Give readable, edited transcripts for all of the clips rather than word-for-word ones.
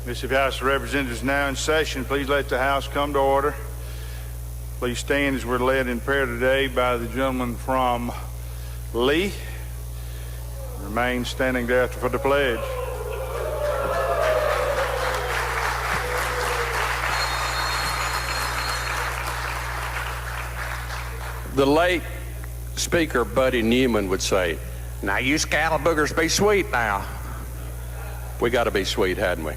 Mississippi House of Representatives is now in session. Please let the House come to order. Please stand as we're led in prayer today by the gentleman from Lee. Remain standing thereafter for the pledge. The late Speaker Buddy Newman would say, "Now you cattle boogers be sweet now." We got to be sweet, hadn't we?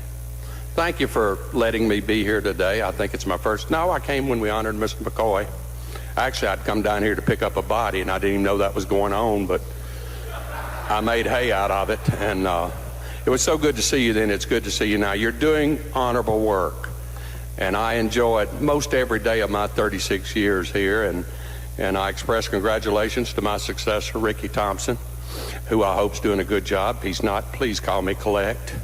Thank you for letting me be here today. I think it's my first. No, I came when we honored Mr. McCoy. Actually, I'd come down here to pick up a body, and I didn't even know that was going on, but I made hay out of it. And it was so good to see you then. It's good to see you now. You're doing honorable work, and I enjoyed most every day of my 36 years here. And I express congratulations to my successor, Ricky Thompson, who I hope's doing a good job. If he's not, please call me collect.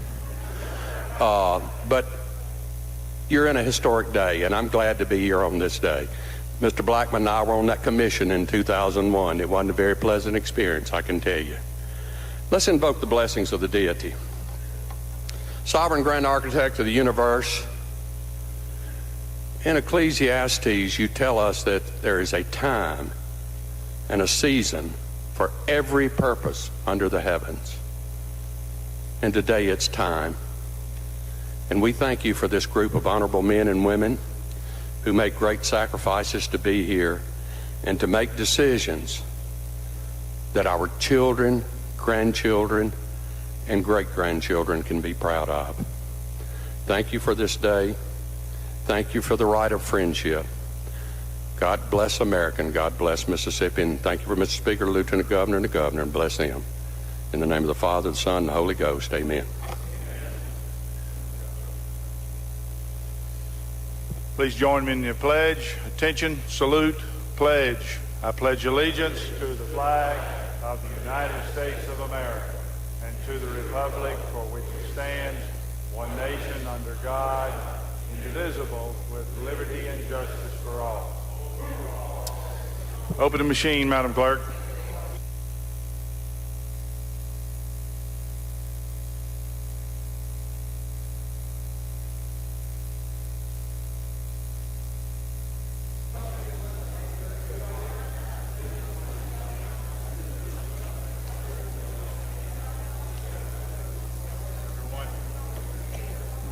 But you're in a historic day, and I'm glad to be here on this day. Mr. Blackman and I were on that commission in 2001. It wasn't a very pleasant experience, I can tell you. Let's invoke the blessings of the deity. Sovereign Grand Architect of the universe, in Ecclesiastes, you tell us that there is a time and a season for every purpose under the heavens. And today it's time. And we thank you for this group of honorable men and women who make great sacrifices to be here and to make decisions that our children, grandchildren, and great-grandchildren can be proud of. Thank you for this day. Thank you for the right of friendship. God bless America and God bless Mississippi. And thank you for Mr. Speaker, Lieutenant Governor, and the Governor, and bless him. In the name of the Father, the Son, and the Holy Ghost, amen. Please join me in the pledge. Attention, salute, pledge. I pledge allegiance to the flag of the United States of America and to the republic for which it stands, one nation under God, indivisible, with liberty and justice for all. Open the machine, Madam Clerk.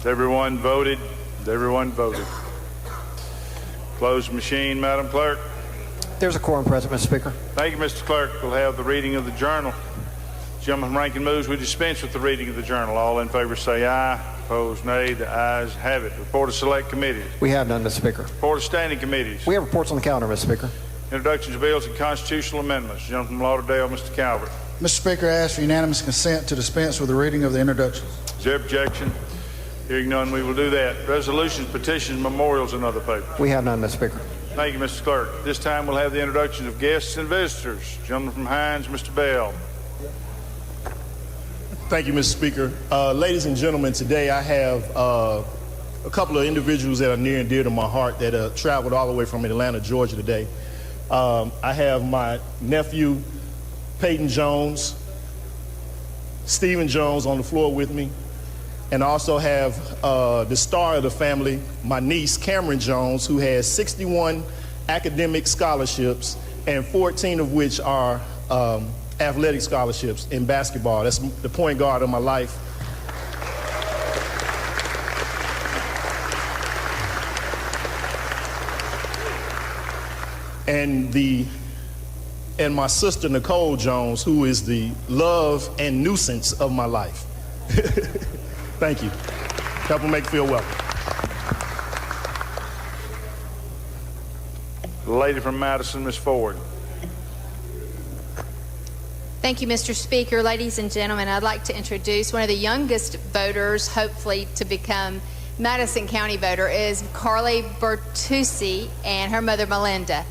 Everyone voted. Everyone voted. Close the machine, Madam Clerk. There's a quorum present, Mr. Speaker. Thank you, Mr. Clerk. We'll have the reading of the journal. Gentleman from Rankin moves we dispense with the reading of the journal. All in favor say aye. Opposed, nay. The ayes have it. Report of select committees. We have none, Mr. Speaker. Report of standing committees. We have reports on the calendar, Mr. Speaker. Introductions of bills and constitutional amendments. Gentleman from Lauderdale, Mr. Calvert. Mr. Speaker, I ask for unanimous consent to dispense with the reading of the introductions. Is there objection? Hearing none, we will do that. Resolutions, petitions, memorials, and other papers. We have none, Mr. Speaker. Thank you, Mr. Clerk. This time we'll have the introductions of guests and visitors. Gentleman from Hines, Mr. Bell. Thank you, Mr. Speaker. Ladies and gentlemen, today I have a couple of individuals that are near and dear to my heart that traveled all the way from Atlanta, Georgia today. I have my nephew, Peyton Jones, Stephen Jones on the floor with me. And I also have the star of the family, my niece, Cameron Jones, who has 61 academic scholarships, and 14 of which are athletic scholarships in basketball. That's the point guard of my life. And my sister, Nicole Jones, who is the love and nuisance of my life. Thank you. Help them make me feel welcome. The lady from Madison, Ms. Ford. Thank you, Mr. Speaker. Ladies and gentlemen, I'd like to introduce one of the youngest voters, hopefully to become Madison County voter, is Carly Bertucci and her mother, Melinda.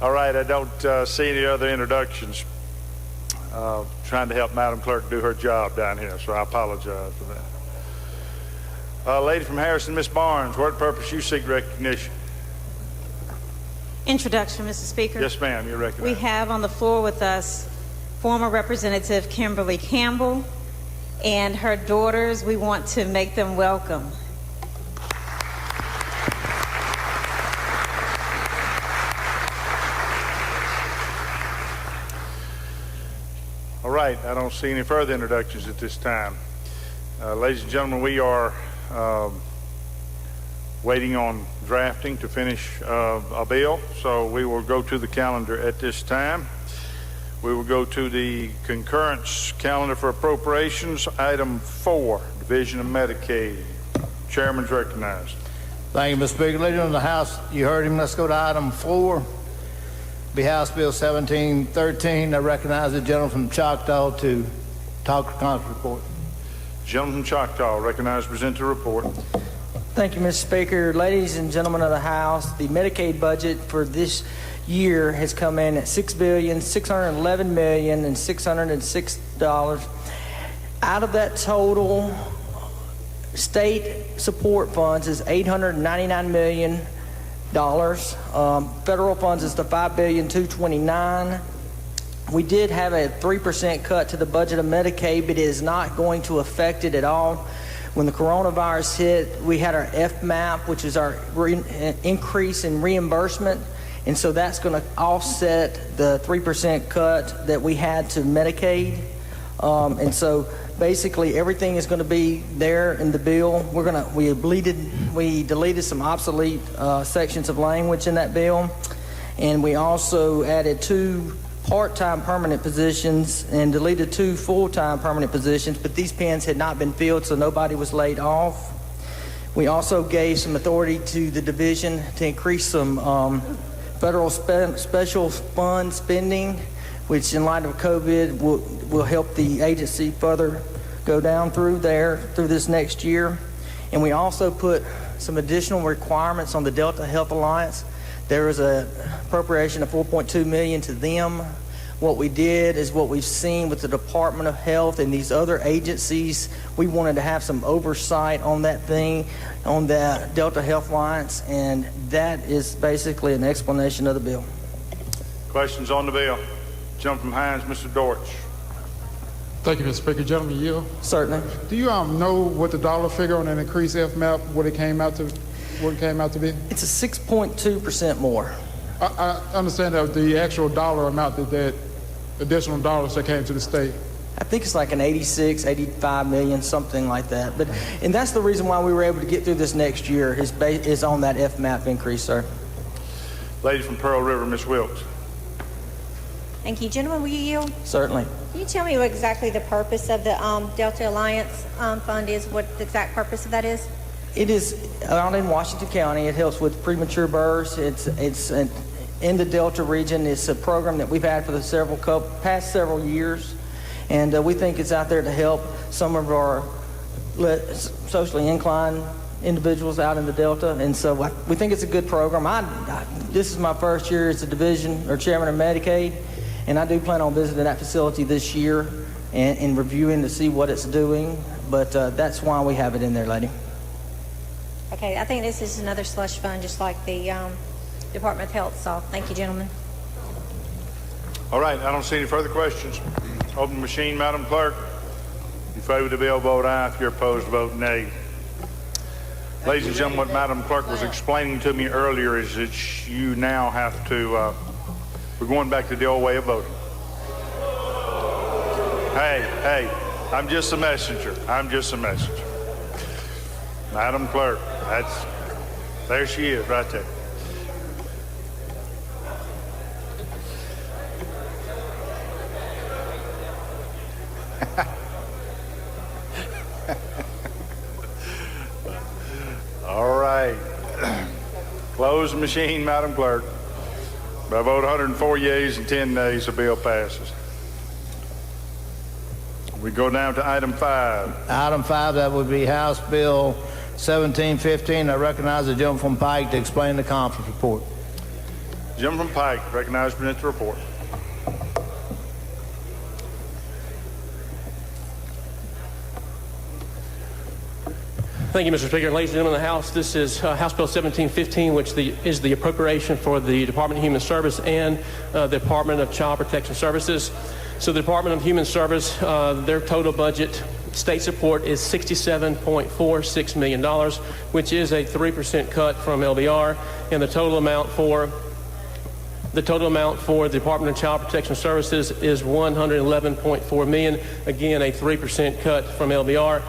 All right, I don't see any other introductions. Trying to help Madam Clerk do her job down here, so I apologize for that. Lady from Harrison, Miss Barnes, what purpose you seek recognition? Introduction, Mr. Speaker. Yes, ma'am, you're recognized. We have on the floor with us former Representative Kimberly Campbell and her daughters. We want to make them welcome. All right, I don't see any further introductions at this time. Ladies and gentlemen, we are waiting on drafting to finish a bill, so we will go to the calendar at this time. We will go to the concurrence calendar for appropriations. Item 4, Division of Medicaid. Chairman's recognized. Thank you, Mr. Speaker. Ladies of the House, you heard him. Let's go to item 4. Be House Bill 1713. I recognize the gentleman from Choctaw to talk to the conference report. Gentleman from Choctaw, recognized to present the report. Thank you, Mr. Speaker. Ladies and gentlemen of the House, the Medicaid budget for this year has come in at $6,611,606. Out of that total, state support funds is $899 million. Federal funds is the $5,229,000,000. We did have a 3% cut to the budget of Medicaid, but it is not going to affect it at all. When the coronavirus hit, we had our FMAP, which is our increase in reimbursement, and so that's going to offset the 3% cut that we had to Medicaid. And so basically everything is going to be there in the bill. We deleted some obsolete sections of language in that bill, and we also added 2 part-time permanent positions and deleted 2 full-time permanent positions, but these pens had not been filled, so nobody was laid off. We also gave some authority to the division to increase some federal special fund spending, which in light of COVID will help the agency further go down through this next year. And we also put some additional requirements on the Delta Health Alliance. There was an appropriation of $4.2 million to them. What we did is what we've seen with the Department of Health and these other agencies. We wanted to have some oversight on that thing, on the Delta Health Alliance, and that is basically an explanation of the bill. Questions on the bill? Gentleman from Hines, Mr. Dortch. Thank you, Mr. Speaker. Gentleman, yield. Certainly. Do you know what the dollar figure on an increased FMAP, what it came out to be? It's a 6.2% more. I understand that the actual dollar amount that additional dollars that came to the state. I think it's like an 85 million, something like that. And that's the reason why we were able to get through this next year is on that FMAP increase, sir. Lady from Pearl River, Ms. Wilkes. Thank you. Gentlemen, will you yield? Certainly. Can you tell me what exactly the purpose of the Delta Alliance Fund is, what the exact purpose of that is? It is out in Washington County. It helps with premature births. It's in the Delta region. It's a program that we've had for the past several years, and we think it's out there to help some of our socially inclined individuals out in the Delta, and so we think it's a good program. This is my first year as a division or chairman of Medicaid, and I do plan on visiting that facility this year and reviewing to see what it's doing, but that's why we have it in there, lady. Okay, I think this is another slush fund, just like the Department of Health saw. Thank you, gentlemen. All right, I don't see any further questions. Open the machine, Madam Clerk. If you favor the bill, vote aye. If you're opposed, vote nay. Ladies and gentlemen, what Madam Clerk was explaining to me earlier is that you now have to, we're going back to the old way of voting. Hey, I'm just a messenger. Madam Clerk, there she is right there. All right. Close the machine, Madam Clerk. By vote 104 yeas and 10 nays, the bill passes. We go down to item 5. Item 5, that would be House Bill 1715. I recognize the gentleman from Pike to explain the conference report. The gentleman from Pike, recognized to present the report. Thank you, Mr. Speaker. Ladies and gentlemen of the House, this is House Bill 1715, which is the appropriation for the Department of Human Service and the Department of Child Protection Services. So the Department of Human Service, their total budget, state support is $67.46 million, which is a 3% cut from LBR, and the total amount for the Department of Child Protection Services is $111.4 million, again a 3% cut from LBR.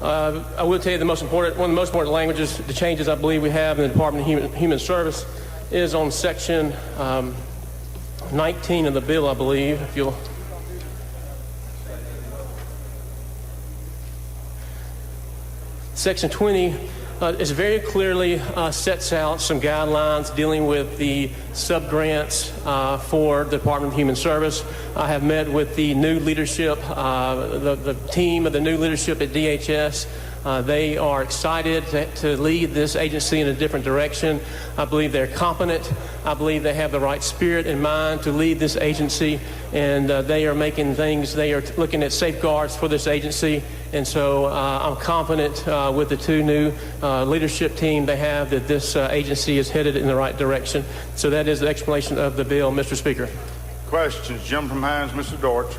I will tell you one of the most important languages, the changes I believe we have in the Department of Human Service is on section 19 of the bill, I believe. If you'll. Section 20 is very clearly sets out some guidelines dealing with the subgrants for the Department of Human Service. I have met with the new leadership, the team of the new leadership at DHS. They are excited to lead this agency in a different direction. I believe they're competent. I believe they have the right spirit and mind to lead this agency, and they are looking at safeguards for this agency. And so I'm confident with the two new leadership team they have that this agency is headed in the right direction. So that is the explanation of the bill, Mr. Speaker. Questions? Gentleman from Hines, Mr. Dortch.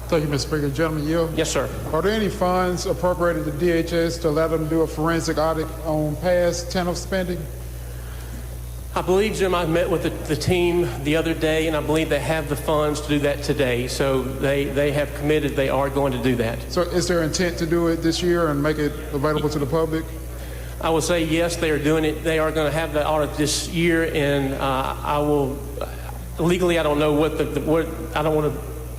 Thank you, Mr. Speaker. Gentleman Yield. Yes, sir. Are there any funds appropriated to DHS to let them do a forensic audit on past TANF spending? I believe, Jim, I met with the team the other day, and I believe they have the funds to do that today. So they have committed they are going to do that. So is there intent to do it this year and make it available to the public? I will say yes, they are doing it. They are going to have the audit this year, and I will legally. I don't know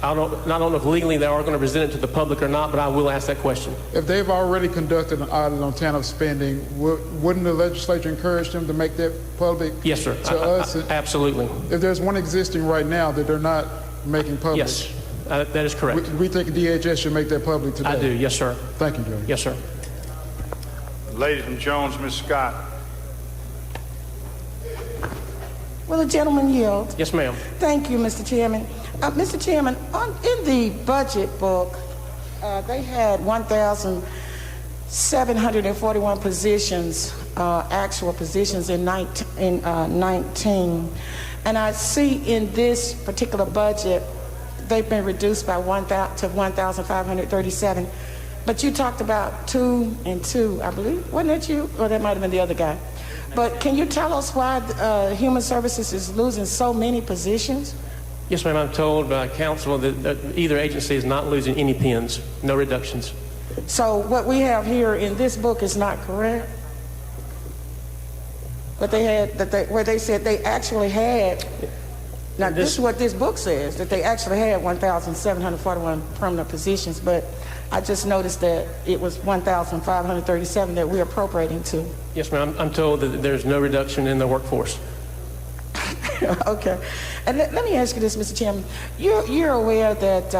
I don't know if legally they are going to present it to the public or not, but I will ask that question. If they've already conducted an audit on TANF spending, wouldn't the legislature encourage them to make that public? Yes, sir. To us? Absolutely. If there's one existing right now that they're not making public? Yes, that is correct. We think DHS should make that public today? I do, yes, sir. Thank you, Judge. Yes, sir. Lady from Jones, Ms. Scott. Will the gentleman yield? Yes, ma'am. Thank you, Mr. Chairman. Mr. Chairman, in the budget book, they had 1,741 positions, actual positions in 19. And I see in this particular budget, they've been reduced by 1,537. But you talked about 2 and 2, I believe. Wasn't that you? Or that might have been the other guy. But can you tell us why Human Services is losing so many positions? Yes, ma'am. I'm told by counsel that either agency is not losing any pins, no reductions. So what we have here in this book is not correct? But they had, where they said they actually had, now this is what this book says, that they actually had 1,741 permanent positions, but I just noticed that it was 1,537 that we're appropriating to. Yes, ma'am. I'm told that there's no reduction in the workforce. Okay. And let me ask you this, Mr. Chairman. You're aware that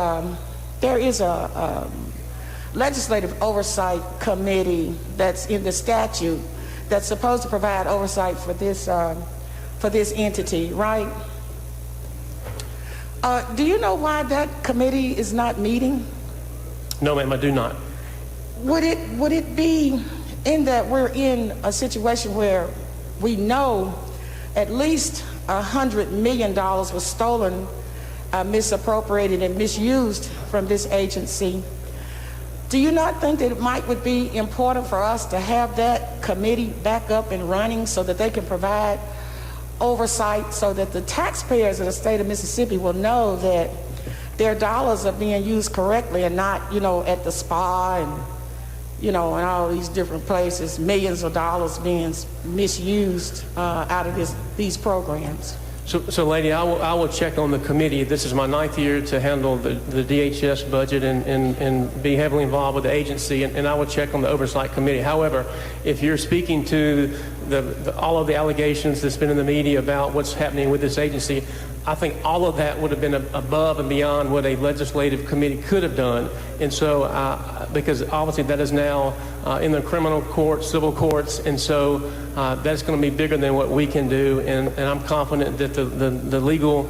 there is a legislative oversight committee that's in the statute that's supposed to provide oversight for this entity, right? Do you know why that committee is not meeting? No, ma'am, I do not. Would it be in that we're in a situation where we know at least $100 million was stolen, misappropriated, and misused from this agency? Do you not think that it would be important for us to have that committee back up and running so that they can provide oversight, so that the taxpayers of the state of Mississippi will know that their dollars are being used correctly and not, at the spa and, and all these different places, millions of dollars being misused out of these programs? So, lady, I will check on the committee. This is my 9th year to handle the DHS budget and be heavily involved with the agency, and I will check on the oversight committee. However, if you're speaking to all of the allegations that's been in the media about what's happening with this agency, I think all of that would have been above and beyond what a legislative committee could have done. And so, because obviously that is now in the criminal courts, civil courts, and so that's going to be bigger than what we can do. And I'm confident that the legal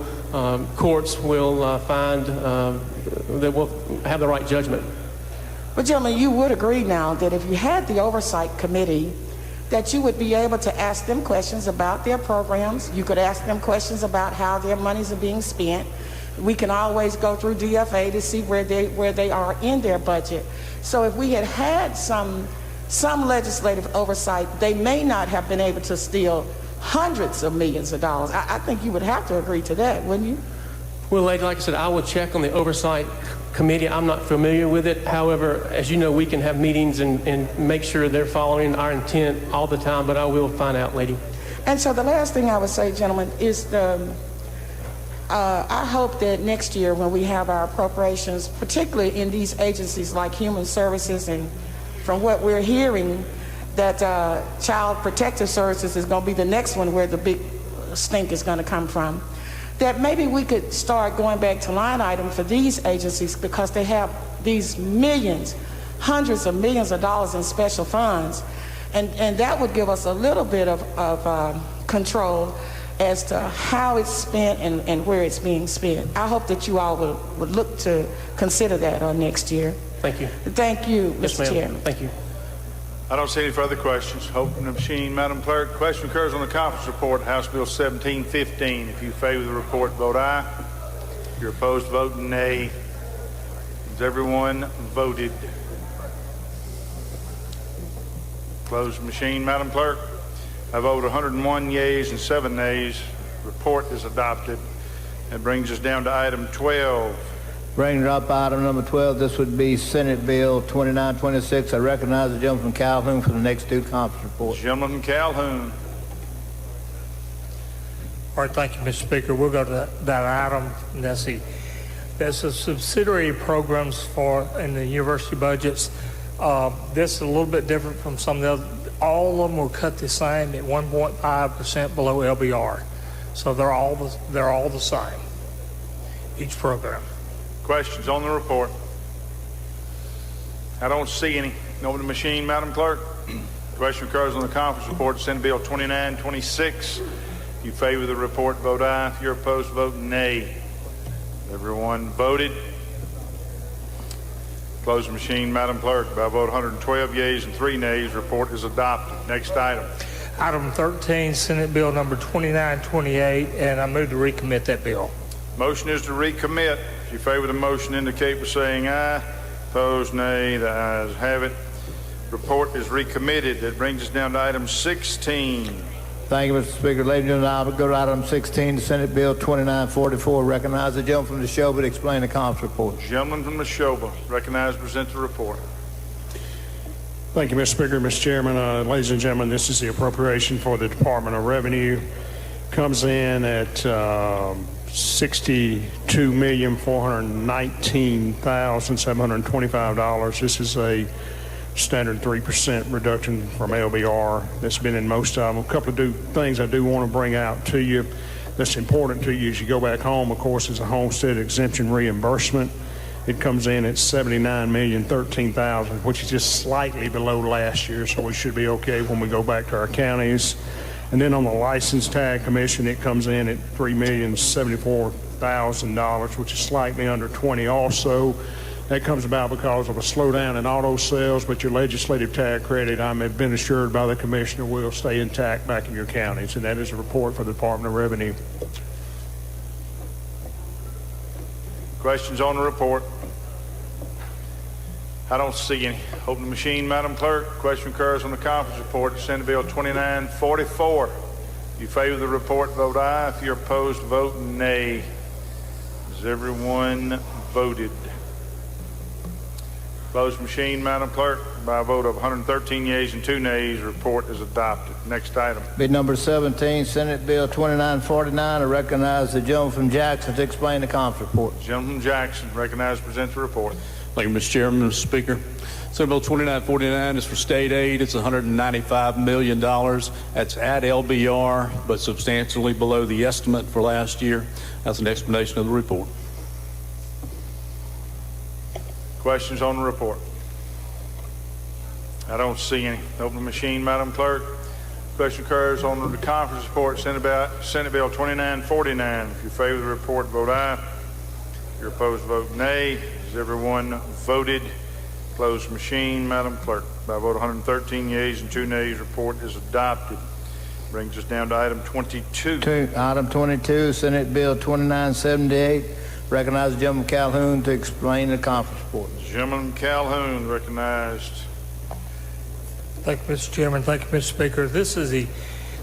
courts will find that we'll have the right judgment. But gentlemen, you would agree now that if you had the oversight committee, that you would be able to ask them questions about their programs. You could ask them questions about how their monies are being spent. We can always go through DFA to see where they are in their budget. So if we had some legislative oversight, they may not have been able to steal hundreds of millions of dollars. I think you would have to agree to that, wouldn't you? Well, lady, like I said, I will check on the oversight committee. I'm not familiar with it. However, as you know, we can have meetings and make sure they're following our intent all the time, but I will find out, lady. And so the last thing I would say, gentlemen, is I hope that next year when we have our appropriations, particularly in these agencies like Human Services, and from what we're hearing, that Child Protective Services is going to be the next one where the big stink is going to come from, that maybe we could start going back to line item for these agencies, because they have these millions, hundreds of millions of dollars in special funds, and that would give us a little bit of control as to how it's spent and where it's being spent. I hope that you all would look to consider that on next year. Thank you. Thank you, Yes, Mr. Chairman. Thank you. I don't see any further questions. Open the machine, Madam Clerk. Question occurs on the conference report, House Bill 1715. If you favor the report, vote aye. If you're opposed, vote nay. Has everyone voted? Close the machine, Madam Clerk. I vote 101 yeas and 7 nays. Report is adopted. That brings us down to item 12. Bringing up item number 12, this would be Senate Bill 2926. I recognize the gentleman from Calhoun for the next two conference reports. Gentleman from Calhoun. All right, thank you, Mr. Speaker. We'll go to that item. That's the subsidiary programs in the university budgets. This is a little bit different from some of the other. All of them were cut the same at 1.5% below LBR. So they're all the same, each program. Questions on the report? I don't see any. Open the machine, Madam Clerk. Question occurs on the conference report, Senate Bill 2926. If you favor the report, vote aye. If you're opposed, vote nay. Everyone voted. Close the machine, Madam Clerk. By a vote 112 yeas and 3 nays, report is adopted. Next item. Item 13, Senate Bill number 2928, and I move to recommit that bill. Motion is to recommit. If you favor the motion, indicate by saying aye. Opposed, nay. The ayes have it. Report is recommitted. That brings us down to item 16. Thank you, Mr. Speaker. Ladies and gentlemen, I'll go to item 16, the Senate Bill 2944. Recognize the gentleman from Neshoba to explain the conference report. Gentleman from Neshoba, recognized to present the report. Thank you, Mr. Speaker. Mr. Chairman, ladies and gentlemen, this is the appropriation for the Department of Revenue. Comes in at $62,419,725. This is a standard 3% reduction from LBR that's been in most of them. A couple of things I do want to bring out to you that's important to you as you go back home, of course, is a homestead exemption reimbursement. It comes in at $79,013,000, which is just slightly below last year, so we should be okay when we go back to our counties. And then on the license tag commission, it comes in at $3,074,000, which is slightly under 20 also. That comes about because of a slowdown in auto sales, but your legislative tag credit, I've been assured by the commissioner, will stay intact back in your counties. And that is a report for the Department of Revenue. Questions on the report? I don't see any. Open the machine, Madam Clerk. Question occurs on the conference report, Senate Bill 2944. If you favor the report, vote aye. If you're opposed, vote nay. Has everyone voted? Close the machine, Madam Clerk. By a vote of 113 yeas and 2 nays, report is adopted. Next item. Bid number 17, Senate Bill 2949. I recognize the gentleman from Jackson to explain the conference report. Gentleman from Jackson, recognized to present the report. Thank you, Mr. Chairman, Mr. Speaker. Senate Bill 2949 is for state aid. It's $195 million. That's at LBR, but substantially below the estimate for last year. That's an explanation of the report. Questions on the report? I don't see any. Open the machine, Madam Clerk. Question occurs on the conference report, Senate Bill 2949. If you favor the report, vote aye. If you're opposed, vote nay. Has everyone voted? Closed machine, Madam Clerk. By a vote of 113 yeas and 2 nays, report is adopted. Brings us down to item 22. Item 22, Senate Bill 2978. Recognize the gentleman Calhoun to explain the conference report. Gentleman Calhoun recognized. Thank you, Mr. Chairman. Thank you, Mr. Speaker. This is the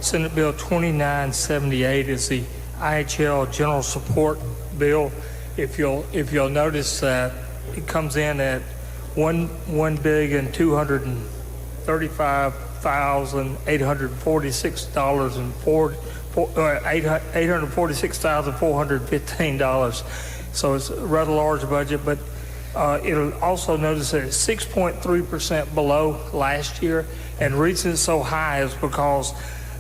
Senate Bill 2978. It's the IHL General Support Bill. If you'll notice that it comes in at $1,235,846,415. So it's a rather large budget, but it'll also notice that it's 6.3% below last year. And the reason it's so high is because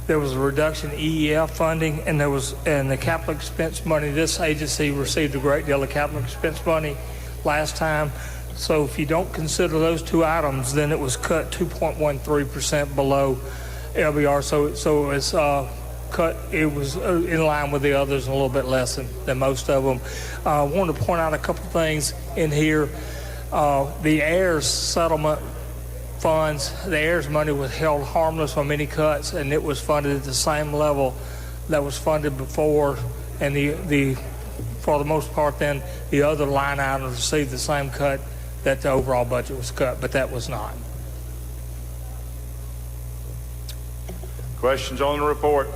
there was a reduction in EEF funding, and the capital expense money. This agency received a great deal of capital expense money last time. So if you don't consider those two items, then it was cut 2.13% below LBR. So it's cut. It was in line with the others and a little bit less than most of them. I wanted to point out a couple things in here. The heirs settlement funds, the heirs money was held harmless on many cuts, and it was funded at the same level that was funded before. And for the most part, then the other line items received the same cut that the overall budget was cut, but that was not. Questions on the report?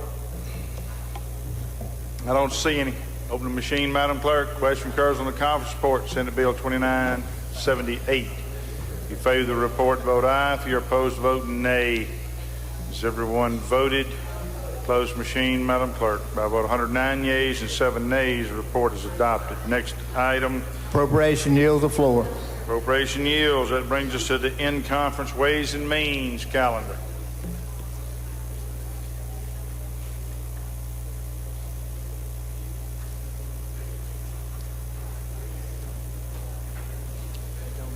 I don't see any. Open the machine, Madam Clerk. Question occurs on the conference report, Senate Bill 2978. If you favor the report, vote aye. If you're opposed, vote nay. Has everyone voted? Closed machine, Madam Clerk. By a vote of 109 yeas and 7 nays, the report is adopted. Next item. Appropriation yields the floor. Appropriation yields. That brings us to the in-conference Ways and Means calendar.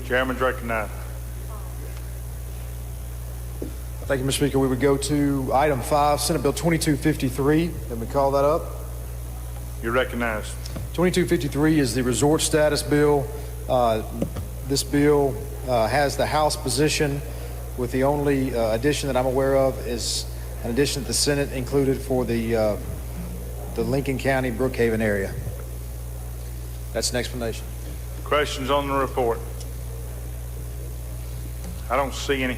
Chairman's recognized. Thank you, Mr. Speaker. We would go to item 5, Senate Bill 2253. Let me call that up. You're recognized. 2253 is the resort status bill. This bill has the House position, with the only addition that I'm aware of is an addition that the Senate included for the Lincoln County Brookhaven area. That's an explanation. Questions on the report? I don't see any.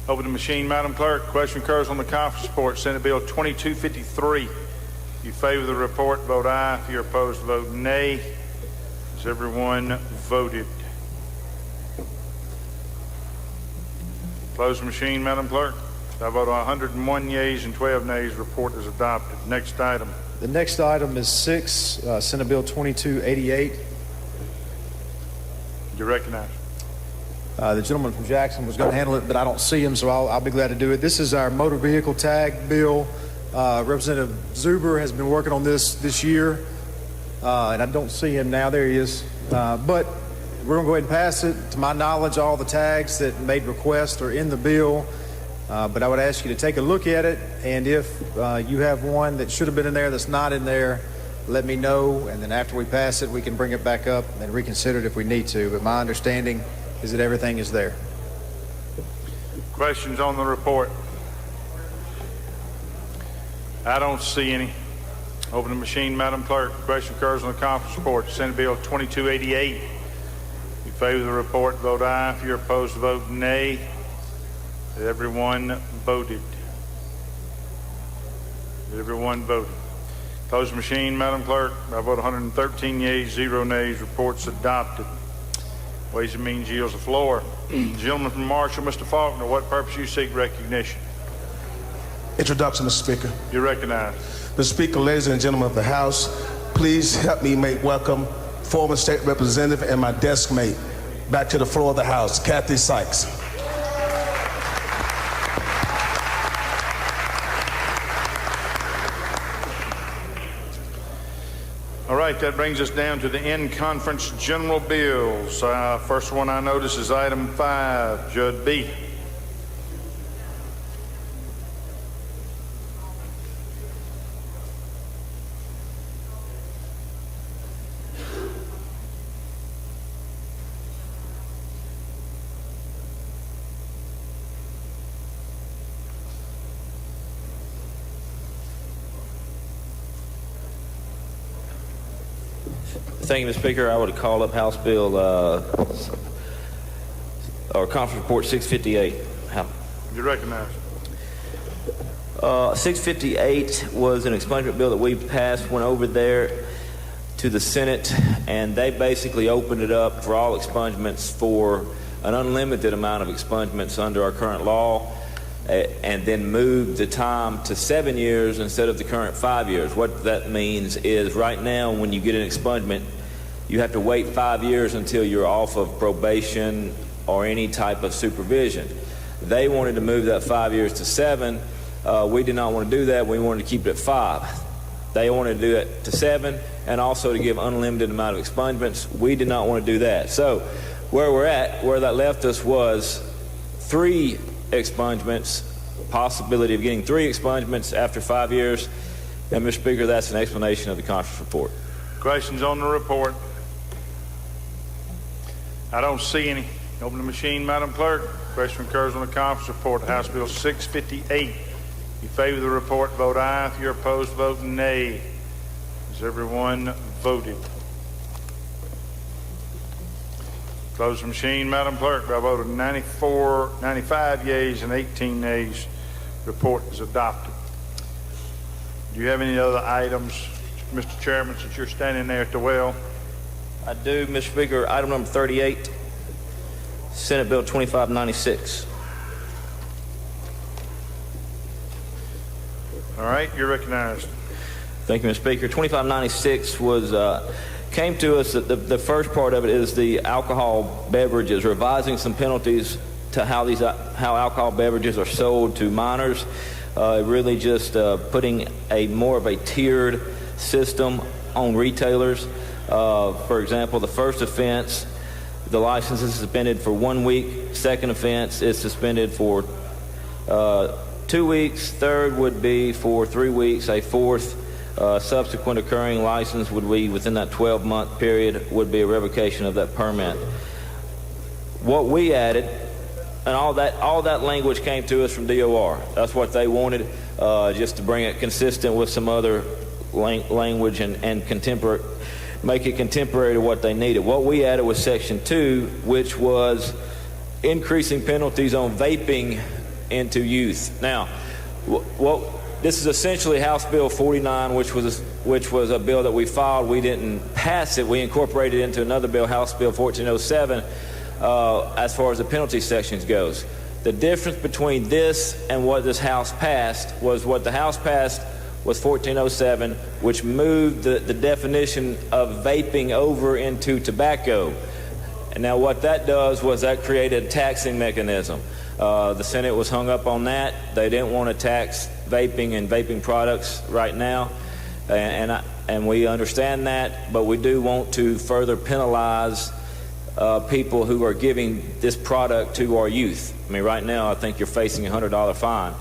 Open the machine, Madam Clerk. Question occurs on the conference report, Senate Bill 2253. If you favor the report, vote aye. If you're opposed, vote nay. Has everyone voted? Close the machine, Madam Clerk. By a vote of 101 yeas and 12 nays, report is adopted. Next item. The next item is 6, Senate Bill 2288. You're recognized. The gentleman from Jackson was going to handle it, but I don't see him, so I'll be glad to do it. This is our motor vehicle tag bill. Representative Zuber has been working on this year, and I don't see him now. There he is. But we're going to go ahead and pass it. To my knowledge, all the tags that made requests are in the bill, but I would ask you to take a look at it, and if you have one that should have been in there that's not in there, let me know, and then after we pass it, we can bring it back up and reconsider it if we need to. But my understanding is that everything is there. Questions on the report? I don't see any. Open the machine, Madam Clerk. Question occurs on the conference report, Senate Bill 2288. If you favor the report, vote aye. If you're opposed, vote nay. Everyone voted. Everyone voted. Close the machine, Madam Clerk. By a vote of 113 yeas, 0 nays, report's adopted. Ways and Means yields the floor. Gentleman from Marshall, Mr. Faulkner, what purpose you seek recognition? Introduction, Mr. Speaker. You're recognized. Mr. Speaker, ladies and gentlemen of the House, please help me make welcome former state representative and my desk mate, back to the floor of the House. Kathy Sykes. All right, that brings us down to the in-conference general bills. First one I notice is item 5, Judd B. Thank you, Mr. Speaker. I would call up House Bill or Conference Report 658. You recognize. 658 was an expungement bill that we passed, went over there to the Senate, and they basically opened it up for all expungements for an unlimited amount of expungements under our current law, and then moved the time to 7 years instead of the current 5 years. What that means is right now when you get an expungement, you have to wait 5 years until you're off of probation or any type of supervision. They wanted to move that 5 years to 7. We did not want to do that. We wanted to keep it at 5. They wanted to do it to 7 and also to give unlimited amount of expungements. We did not want to do that. So where we're at, where that left us was 3 expungements, possibility of getting 3 expungements after 5 years. And Mr. Speaker, that's an explanation of the conference report. Questions on the report? I don't see any. Open the machine, Madam Clerk. Question occurs on the conference report. House Bill 658. If you favor the report, vote aye. If you're opposed, vote nay. Has everyone voted? Close the machine, Madam Clerk. By a vote of 95 yeas and 18 nays, report is adopted. Do you have any other items, Mr. Chairman, since you're standing there at the well? I do, Mr. Speaker. Item number 38, Senate Bill 2596. All right, you're recognized. Thank you, Mr. Speaker. 2596 was came to us. The first part of it is the alcohol beverages, revising some penalties to how alcohol beverages are sold to minors. Really just putting more of a tiered system on retailers. For example, the first offense, the license is suspended for 1 week. Second offense is suspended for 2 weeks. Third would be for 3 weeks. A fourth subsequent occurring license would be within that 12-month period, would be a revocation of that permit. What we added, and all that language came to us from DOR. That's what they wanted, just to bring it consistent with some other language and contemporary, make it contemporary to what they needed. What we added was Section 2, which was increasing penalties on vaping into youth. Now, this is essentially House Bill 49, which was a bill that we filed. We didn't pass it. We incorporated it into another bill, House Bill 1407, as far as the penalty sections goes. The difference between this and what this House passed was what the House passed was 1407, which moved the definition of vaping over into tobacco. And now what that does was that created a taxing mechanism. The Senate was hung up on that. They didn't want to tax vaping and vaping products right now, and we understand that, but we do want to further penalize people who are giving this product to our youth. I mean, right now I think you're facing a $100 fine.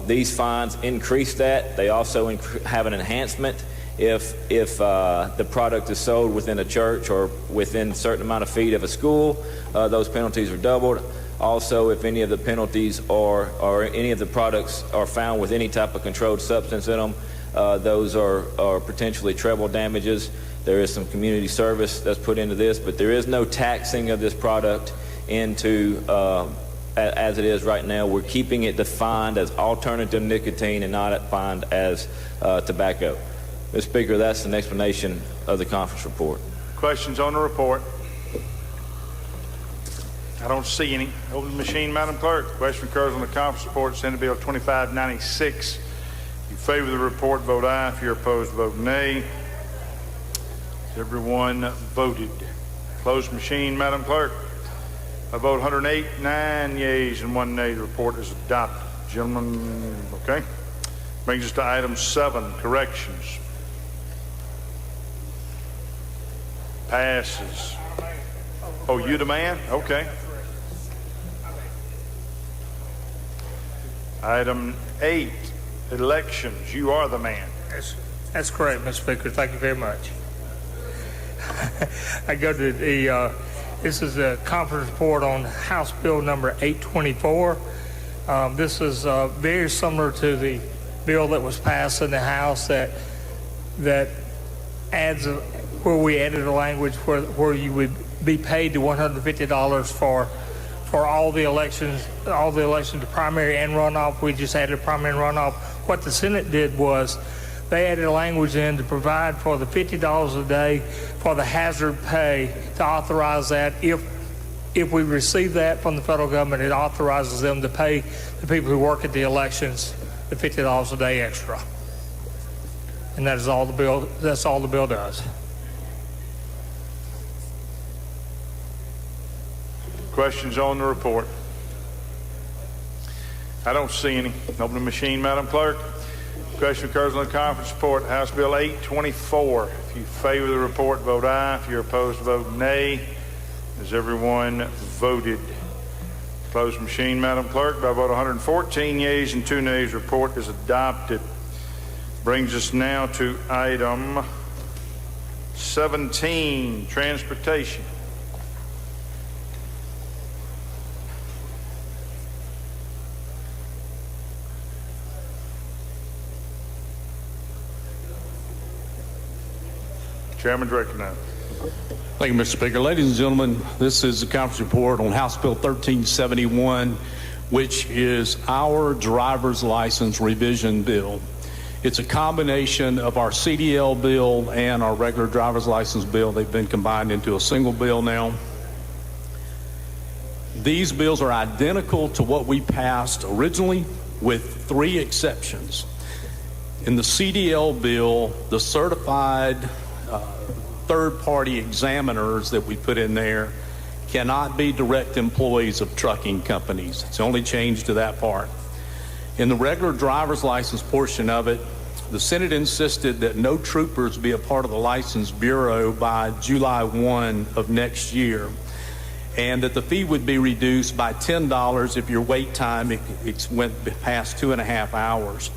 These fines increase that. They also have an enhancement if the product is sold within a church or within a certain amount of feet of a school. Those penalties are doubled. Also, if any of the penalties or any of the products are found with any type of controlled substance in them, those are potentially treble damages. There is some community service that's put into this, but there is no taxing of this product into as it is right now. We're keeping it defined as alternative nicotine and not defined as tobacco. Mr. Speaker, that's an explanation of the conference report. Questions on the report? I don't see any. Open the machine, Madam Clerk. Question occurs on the conference report, Senate Bill 2596. If you favor the report, vote aye. If you're opposed, vote nay. Has everyone voted? Close machine, Madam Clerk. By vote 108, 9 yeas and 1 nay, the report is adopted. Gentlemen, okay. Brings us to item 7, corrections. Passes. Oh, you the man? Okay. Item 8, elections. You are the man. That's correct, Mr. Speaker. Thank you very much. I go to the, this is a conference report on House Bill number 824. This is very similar to the bill that was passed in the House that adds, where we added a language where you would be paid to $150 for all the elections, the primary and runoff. We just added primary and runoff. What the Senate did was they added a language in to provide for the $50 a day for the hazard pay, to authorize that if we receive that from the federal government, it authorizes them to pay the people who work at the elections the $50 a day extra. And that is all the bill. That's all the bill does. Questions on the report? I don't see any. Open the machine, Madam Clerk. Question occurs on the conference report. House Bill 824. If you favor the report, vote aye. If you're opposed, vote nay. Has everyone voted? Close machine, Madam Clerk. By vote 114 yeas and 2 nays, report is adopted. Brings us now to item 17, transportation. Chairman recognized. Thank you, Mr. Speaker. Ladies and gentlemen, this is the conference report on House Bill 1371, which is our driver's license revision bill. It's a combination of our CDL bill and our regular driver's license bill. They've been combined into a single bill now. These bills are identical to what we passed originally, with 3 exceptions. In the CDL bill, the certified third-party examiners that we put in there cannot be direct employees of trucking companies. It's only changed to that part. In the regular driver's license portion of it, the Senate insisted that no troopers be a part of the License Bureau by July 1 of next year, and that the fee would be reduced by $10 if your wait time went past 2.5 hours.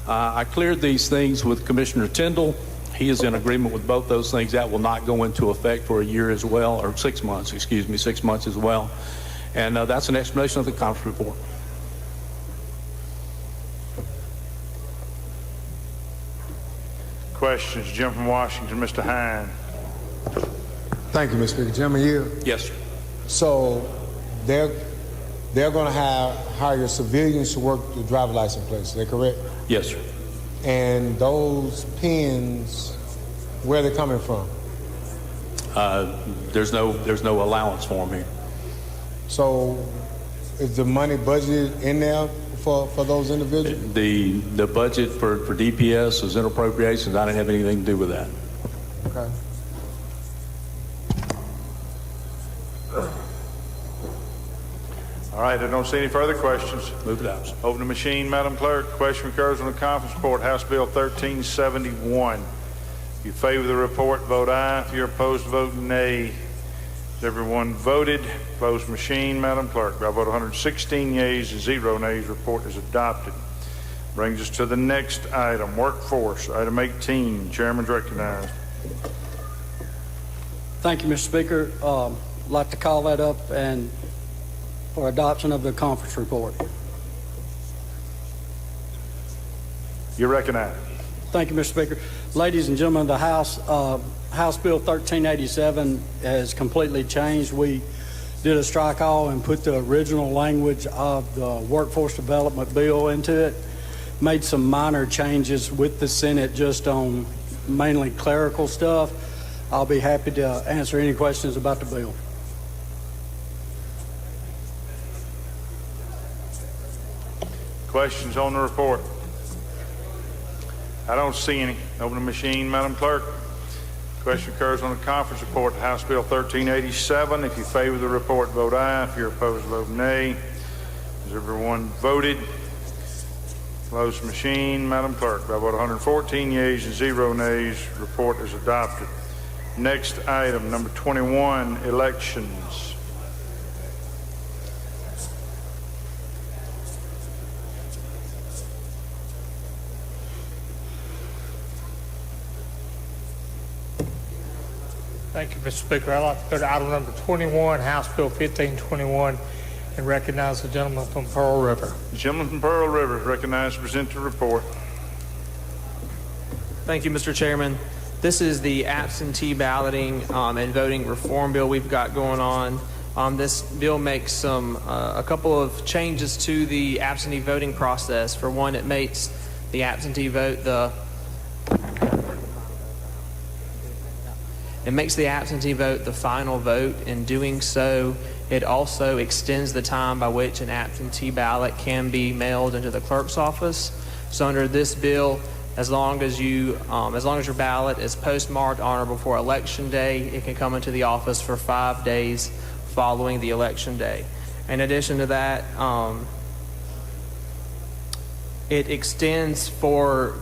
I cleared these things with Commissioner Tyndall. He is in agreement with both those things. That will not go into effect for a year as well, or 6 months, 6 months as well. And that's an explanation of the conference report. Questions? Jim from Washington, Mr. Hine. Thank you, Mr. Speaker. Gentlemen, you. Yes, sir. So they're going to hire civilians to work the driver's license place. Is that correct? Yes, sir. And those pins, where are they coming from? There's no allowance for them here. So is the money budgeted in there for those individuals? The budget for DPS is in appropriations. I didn't have anything to do with that. Okay. All right, I don't see any further questions. Move it out. Open the machine, Madam Clerk. Question occurs on the conference report, House Bill 1371. If you favor the report, vote aye. If you're opposed, vote nay. Has everyone voted? Close machine, Madam Clerk. By vote 116 yeas and 0 nays, report is adopted. Brings us to the next item, workforce. Item 18, Chairman's recognized. Thank you, Mr. Speaker. I'd like to call that up and for adoption of the conference report. You're recognized. Thank you, Mr. Speaker. Ladies and gentlemen of the House, House Bill 1387 has completely changed. We did a strike all and put the original language of the workforce development bill into it. Made some minor changes with the Senate just on mainly clerical stuff. I'll be happy to answer any questions about the bill. Questions on the report? I don't see any. Open the machine, Madam Clerk. Question occurs on the conference report to House Bill 1387. If you favor the report, vote aye. If you're opposed, vote nay. Has everyone voted? Close the machine, Madam Clerk. By a vote of 114 yeas and 0 nays, report is adopted. Next item, number 21, elections. Thank you, Mr. Speaker. I'd like to go to item number 21, House Bill 1521, and recognize the gentleman from Pearl River. The gentleman from Pearl River is recognized to present the report. Thank you, Mr. Chairman. This is the absentee balloting and voting reform bill we've got going on. This bill makes a couple of changes to the absentee voting process. For one, it makes the absentee vote the final vote. In doing so, it also extends the time by which an absentee ballot can be mailed into the clerk's office. So under this bill, as long as your ballot is postmarked on or before Election Day, it can come into the office for 5 days following the Election Day. In addition to that, it extends for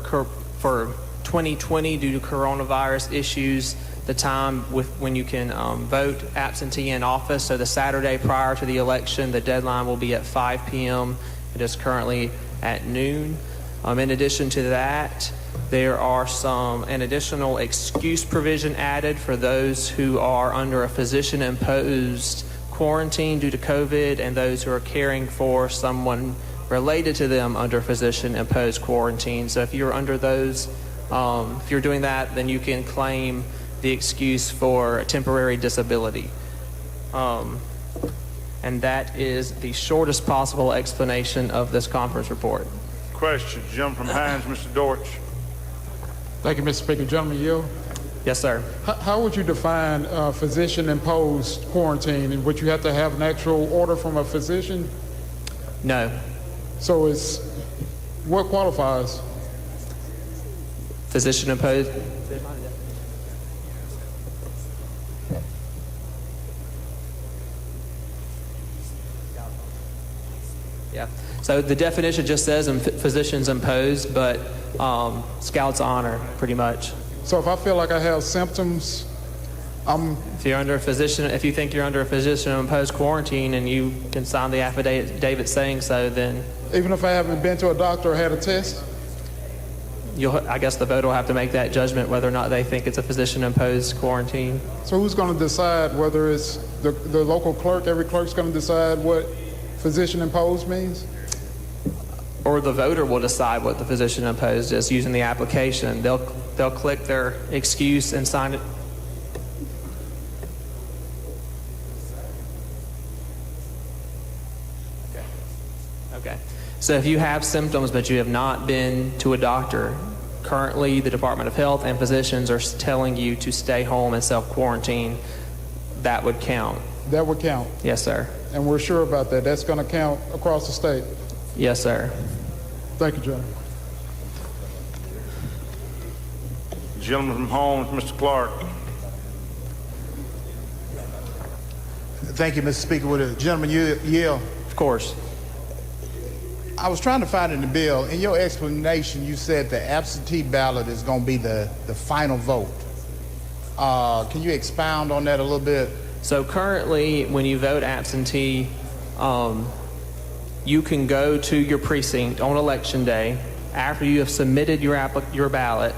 2020 due to coronavirus issues the time when you can vote absentee in office. So the Saturday prior to the election, the deadline will be at 5 p.m. It is currently at noon. In addition to that, there are an additional excuse provision added for those who are under a physician-imposed quarantine due to COVID and those who are caring for someone related to them under physician-imposed quarantine. So if you're under those, if you're doing that, then you can claim the excuse for a temporary disability. And that is the shortest possible explanation of this conference report. Questions? Gentleman from Hines, Mr. Dortch. Thank you, Mr. Speaker. Gentleman Yield. Yes, sir. How would you define physician-imposed quarantine? And would you have to have an actual order from a physician? No. So what qualifies? Physician-imposed. Yeah. So the definition just says physicians imposed, but scouts honor pretty much. So if I feel like I have symptoms, if you think you're under a physician imposed quarantine and you can sign the affidavit saying so, then even if I haven't been to a doctor or had a test, I guess the voter will have to make that judgment whether or not they think it's a physician imposed quarantine. So who's going to decide whether it's the local clerk? Every clerk's going to decide what physician imposed means? Or the voter will decide what the physician imposed is using the application. They'll click their excuse and sign it. Okay. So if you have symptoms but you have not been to a doctor, currently the Department of Health and physicians are telling you to stay home and self-quarantine. That would count. That would count? Yes, sir. And we're sure about that? That's going to count across the state? Yes, sir. Thank you, John. Gentleman from Holmes, Mr. Clark. Thank you, Mr. Speaker. Would the gentleman yield? Of course. I was trying to find in the bill, in your explanation, you said the absentee ballot is going to be the final vote. Can you expound on that a little bit? So currently, when you vote absentee, you can go to your precinct on Election Day after you have submitted your ballot,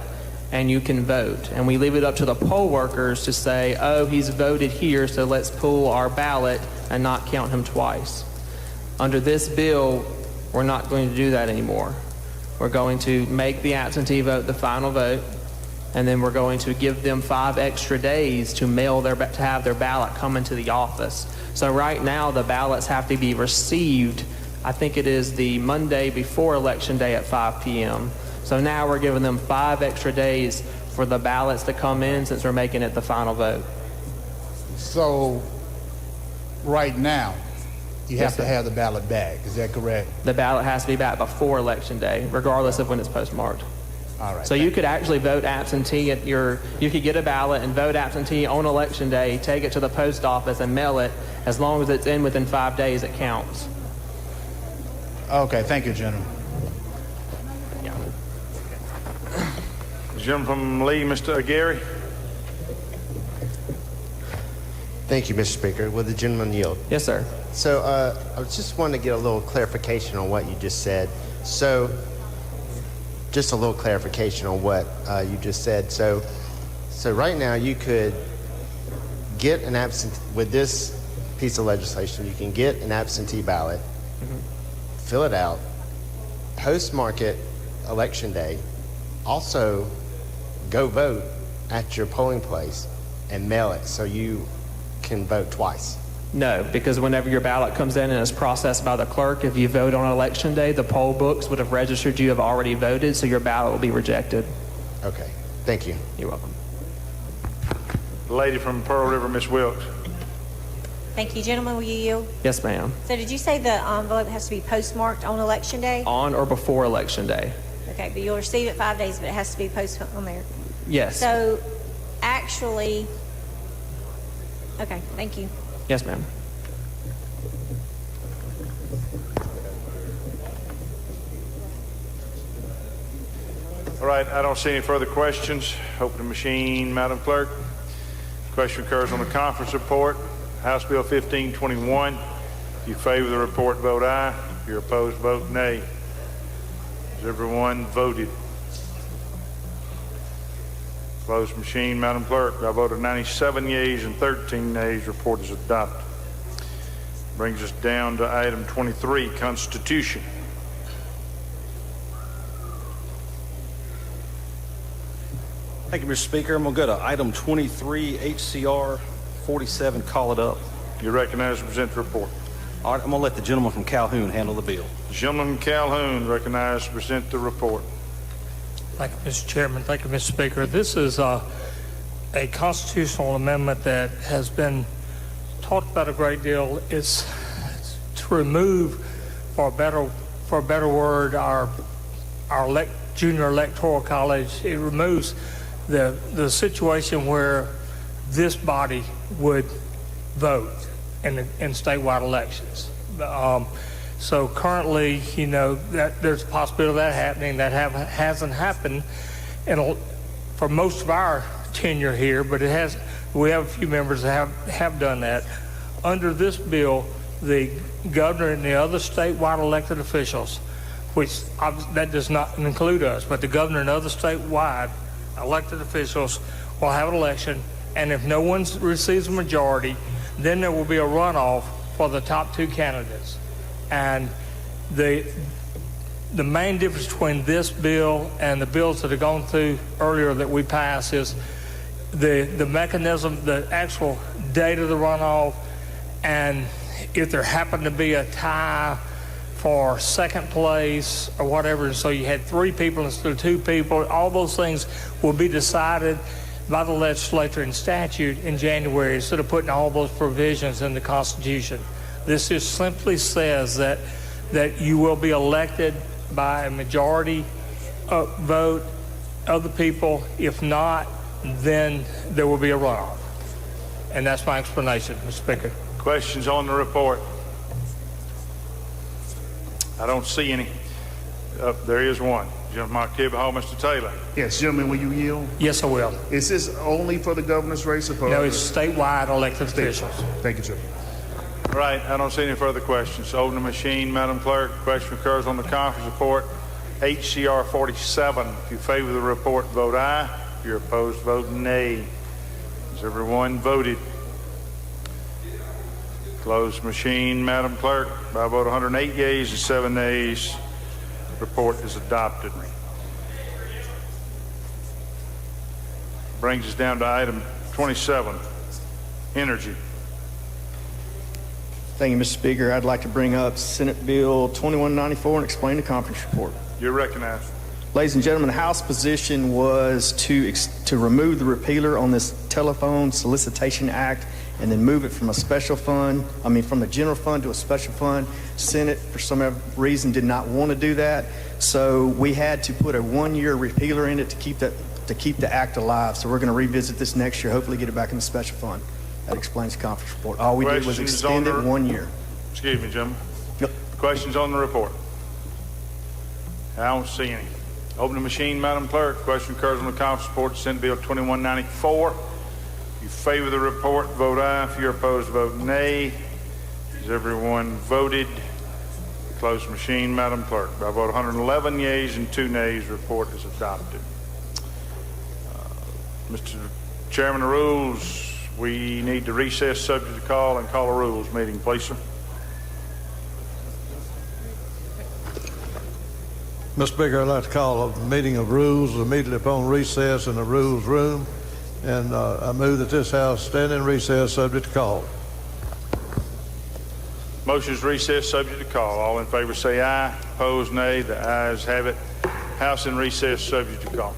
and you can vote. And we leave it up to the poll workers to say, oh, he's voted here, so let's pull our ballot and not count him twice. Under this bill, we're not going to do that anymore. We're going to make the absentee vote the final vote, and then we're going to give them 5 extra days to have their ballot come into the office. So right now, the ballots have to be received. I think it is the Monday before Election Day at 5 p.m. So now we're giving them 5 extra days for the ballots to come in since we're making it the final vote. So right now, you have to have the ballot back. Is that correct? The ballot has to be back before Election Day, regardless of when it's postmarked. All right. So you could actually vote absentee at you could get a ballot and vote absentee on election day, take it to the post office and mail it. As long as it's in within 5 days, it counts. Okay, thank you, gentlemen. The gentleman from Lee, Mr. Aguirre. Thank you, Mr. Speaker. Will the gentleman yield? Yes, sir. So I was just wanting to get a little clarification on what you just said. So just a little clarification on what you just said. So right now you could get an with this piece of legislation, you can get an absentee ballot, fill it out, postmark it election day, also go vote at your polling place and mail it so you can vote twice. No, because whenever your ballot comes in and is processed by the clerk, if you vote on election day, the poll books would have registered you have already voted, so your ballot will be rejected. Okay, thank you. You're welcome. The lady from Pearl River, Ms. Wilkes. Thank you. Gentlemen, will you yield? Yes, ma'am. So did you say the envelope has to be postmarked on election day? On or before election day. Okay, but you'll receive it 5 days, but it has to be posted on there. Yes. So actually, okay, thank you. Yes, ma'am. All right, I don't see any further questions. Open the machine, Madam Clerk. Question occurs on the conference report. House Bill 1521. If you favor the report, vote aye. If you're opposed, vote nay. Has everyone voted? Closed machine, Madam Clerk. By a vote of 97 yeas and 13 nays, report is adopted. Brings us down to item 23, Constitution. Thank you, Mr. Speaker. I'm going to go to item 23, HCR 47. Call it up. You're recognized to present the report. All right, I'm going to let the gentleman from Calhoun handle the bill. The gentleman from Calhoun recognized to present the report. Thank you, Mr. Chairman. Thank you, Mr. Speaker. This is a constitutional amendment that has been talked about a great deal. It's to remove, for a better word, our junior electoral college. It removes the situation where this body would vote in statewide elections. So currently, you know, that there's a possibility of that happening. That hasn't happened for most of our tenure here, but it has. We have a few members that have done that. Under this bill, the governor and the other statewide elected officials, which that does not include us, but the governor and other statewide elected officials will have an election, and if no one receives a majority, then there will be a runoff for the top two candidates. And the main difference between this bill and the bills that have gone through earlier that we passed is the mechanism, the actual date of the runoff, and if there happened to be a tie for second place or whatever, so you had 3 people instead of 2 people, all those things will be decided by the legislature in statute in January instead of putting all those provisions in the Constitution. This just simply says that you will be elected by a majority vote of the people. If not, then there will be a runoff. And that's my explanation, Mr. Speaker. Questions on the report? I don't see any. There is one. Gentleman Hall, Mr. Taylor. Yes, gentlemen, will you yield? Yes, I will. Is this only for the governor's race or for No, it's statewide elected officials. Thank you, sir. All right, I don't see any further questions. Open the machine, Madam Clerk. Question occurs on the conference report, HCR 47. If you favor the report, vote aye. If you're opposed, vote nay. Has everyone voted? Closed machine, Madam Clerk. By a vote of 108 yeas and 7 nays, report is adopted. Brings us down to item 27, Energy. Thank you, Mr. Speaker. I'd like to bring up Senate Bill 2194 and explain the conference report. You're recognized. Ladies and gentlemen, the House position was to remove the repealer on this Telephone Solicitation Act and then move it from a special fund, from the general fund to a special fund. Senate, for some reason, did not want to do that. So we had to put a 1-year repealer in it to keep the act alive. So we're going to revisit this next year, hopefully get it back in the special fund. That explains the conference report. All we did was Questions on extend it 1 year. Excuse me, gentlemen. Yep. Questions on the report? I don't see any. Open the machine, Madam Clerk. Question occurs on the conference report, Senate Bill 2194. If you favor the report, vote aye. If you're opposed, vote nay. Has everyone voted? Close the machine, Madam Clerk. By a vote of 111 yeas and 2 nays, report is adopted. Mr. Chairman, the rules, we need to recess subject to call and call a rules meeting, please, sir. Mr. Speaker, I'd like to call a meeting of rules immediately upon recess in the rules room, and I move that this House stand in recess subject to call. Motion is recess subject to call. All in favor say aye. Opposed, nay. The ayes have it. House in recess subject to call.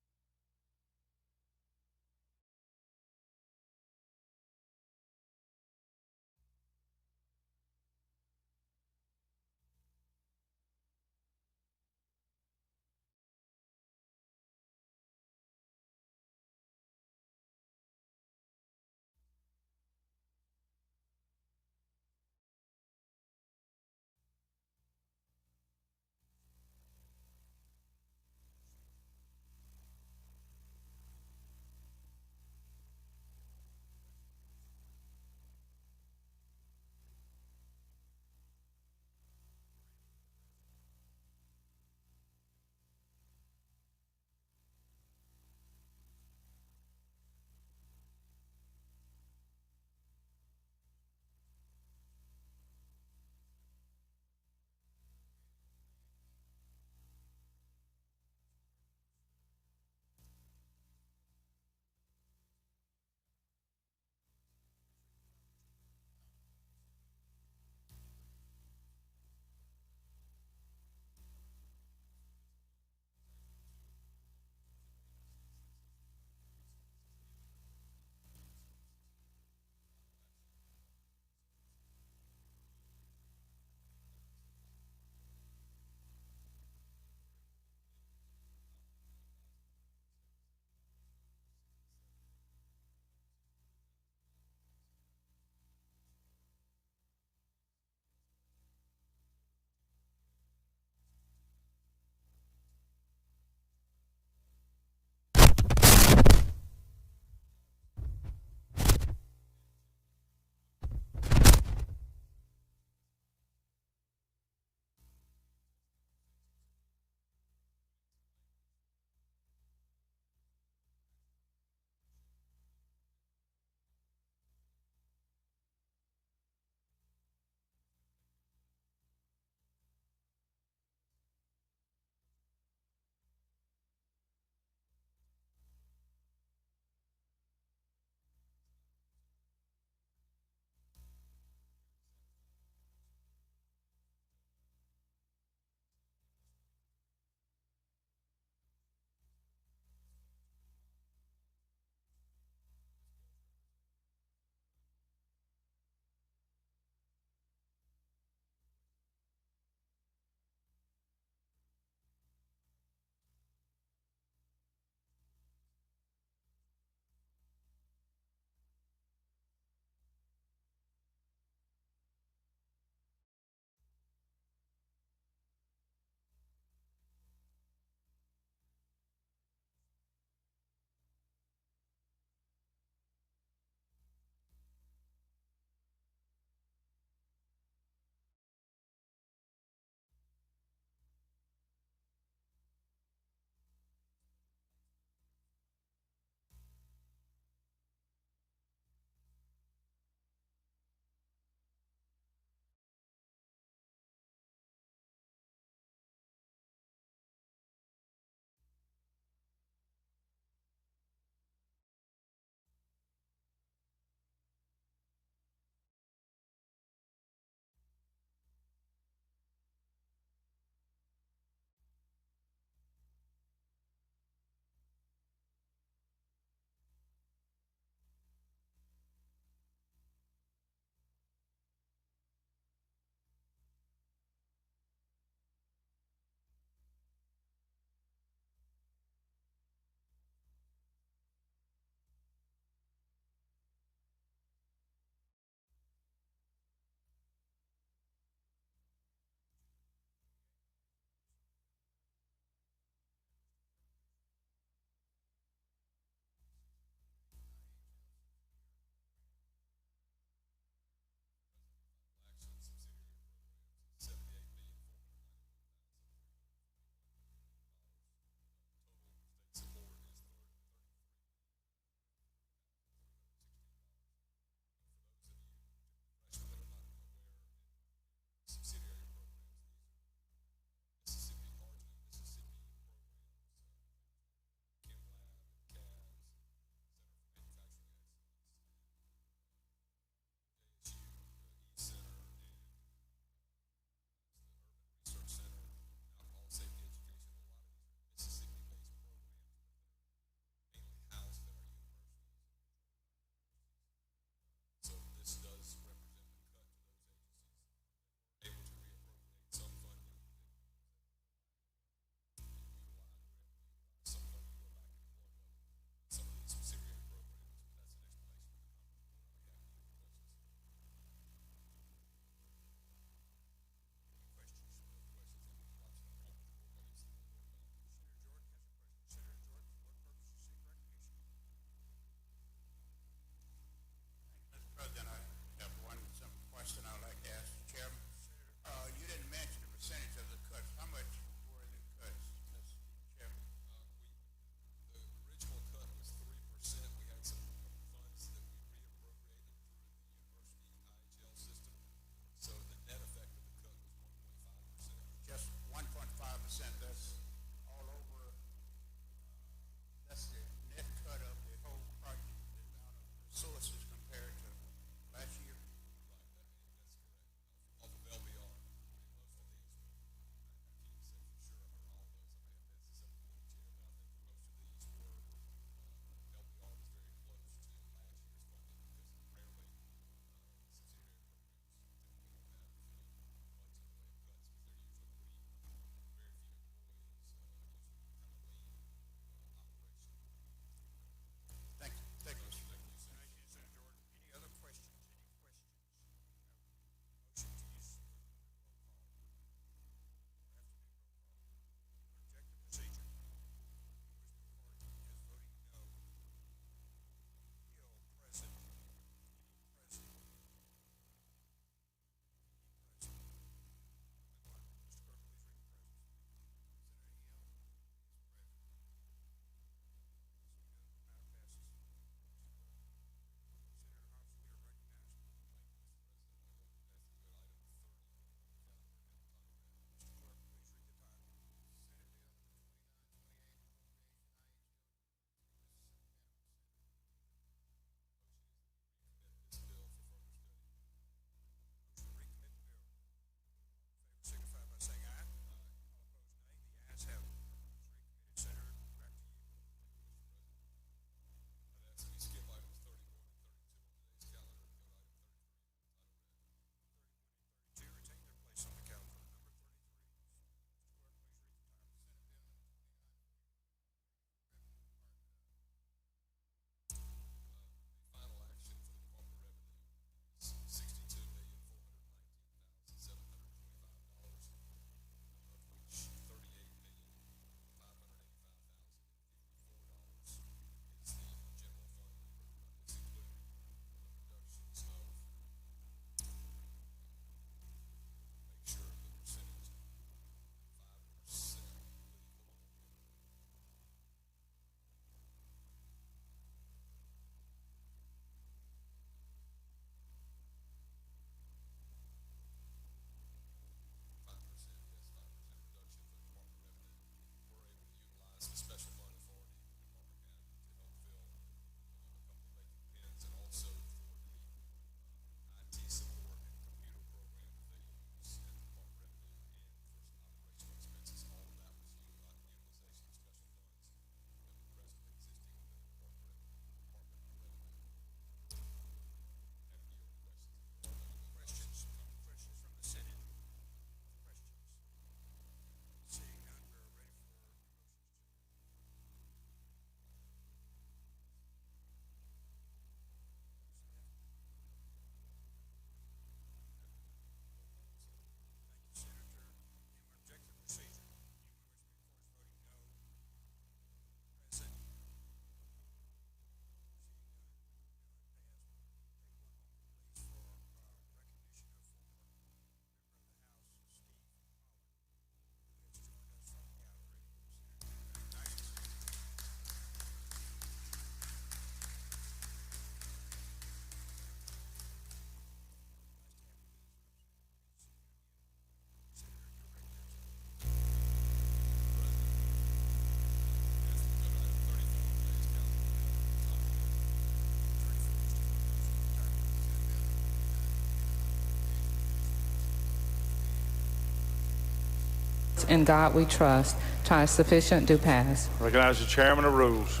In God We Trust. Time is sufficient. Do pass. Recognize the chairman of rules.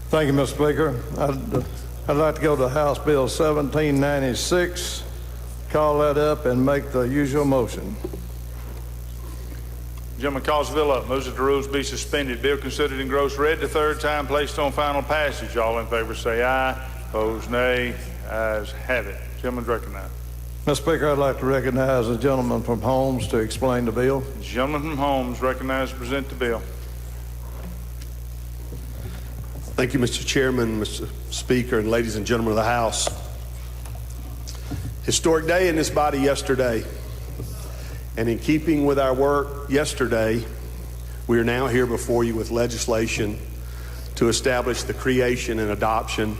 Thank you, Mr. Speaker. I'd like to go to House Bill 1796, call that up, and make the usual motion. Gentleman calls the bill up, moves that the rules be suspended. Bill considered engrossed, read the third time, placed on final passage. All in favor say aye. Opposed, nay. Ayes have it. Gentleman's recognized. Mr. Speaker, I'd like to recognize the gentleman from Holmes to explain the bill. The gentleman from Holmes recognized to present the bill. Thank you, Mr. Chairman, Mr. Speaker, and ladies and gentlemen of the House. Historic day in this body yesterday. And in keeping with our work yesterday, we are now here before you with legislation to establish the creation and adoption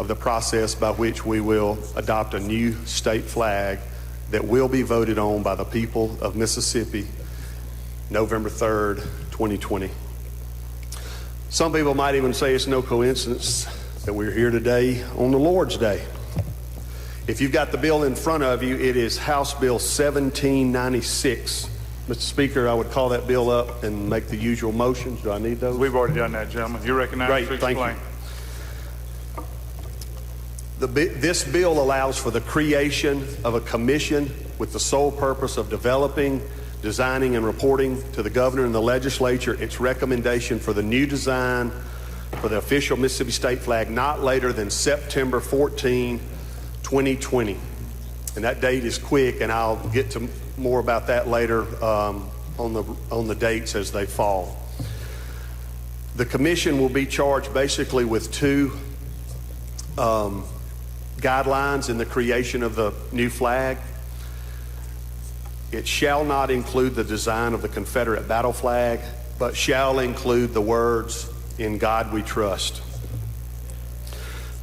of the process by which we will adopt a new state flag that will be voted on by the people of Mississippi November 3rd, 2020. Some people might even say it's no coincidence that we're here today on the Lord's Day. If you've got the bill in front of you, it is House Bill 1796. Mr. Speaker, I would call that bill up and make the usual motions. Do I need those? We've already done that, gentlemen. You recognize Great, to thank explain. you. This bill allows for the creation of a commission with the sole purpose of developing, designing, and reporting to the governor and the legislature its recommendation for the new design for the official Mississippi state flag not later than September 14, 2020. And that date is quick, and I'll get to more about that later on the dates as they fall. The commission will be charged basically with two guidelines in the creation of the new flag. It shall not include the design of the Confederate battle flag, but shall include the words, "In God We Trust."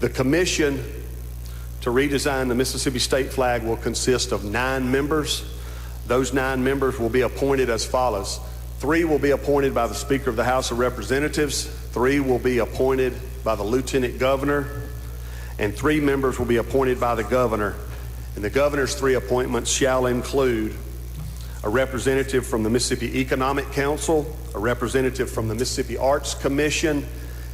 The commission to redesign the Mississippi state flag will consist of 9 members. Those 9 members will be appointed as follows. 3 will be appointed by the Speaker of the House of Representatives. 3 will be appointed by the Lieutenant Governor. And 3 members will be appointed by the Governor. And the Governor's 3 appointments shall include a representative from the Mississippi Economic Council, a representative from the Mississippi Arts Commission,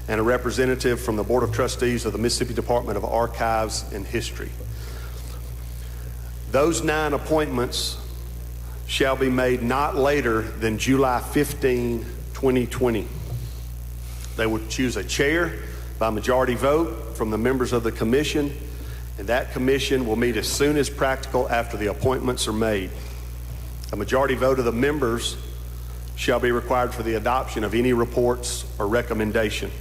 and a representative from the Board of Trustees of the Mississippi Department of Archives and History. Those 9 appointments shall be made not later than July 15, 2020. They will choose a chair by majority vote from the members of the commission, and that commission will meet as soon as practical after the appointments are made. A majority vote of the members shall be required for the adoption of any reports or recommendation.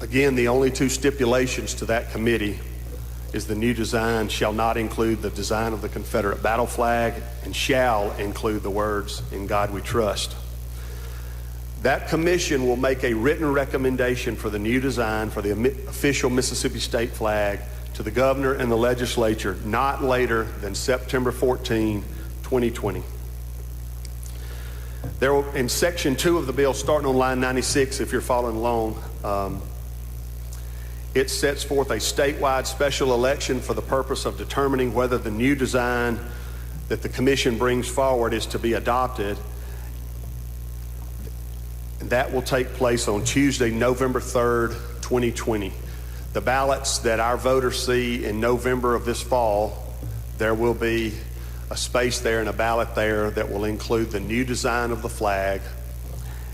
Again, the only 2 stipulations to that committee is the new design shall not include the design of the Confederate battle flag and shall include the words, "In God We Trust." That commission will make a written recommendation for the new design for the official Mississippi state flag to the governor and the legislature not later than September 14, 2020. In section 2 of the bill, starting on line 96, if you're following along, it sets forth a statewide special election for the purpose of determining whether the new design that the commission brings forward is to be adopted. That will take place on Tuesday, November 3rd, 2020. The ballots that our voters see in November of this fall, there will be a space there and a ballot there that will include the new design of the flag,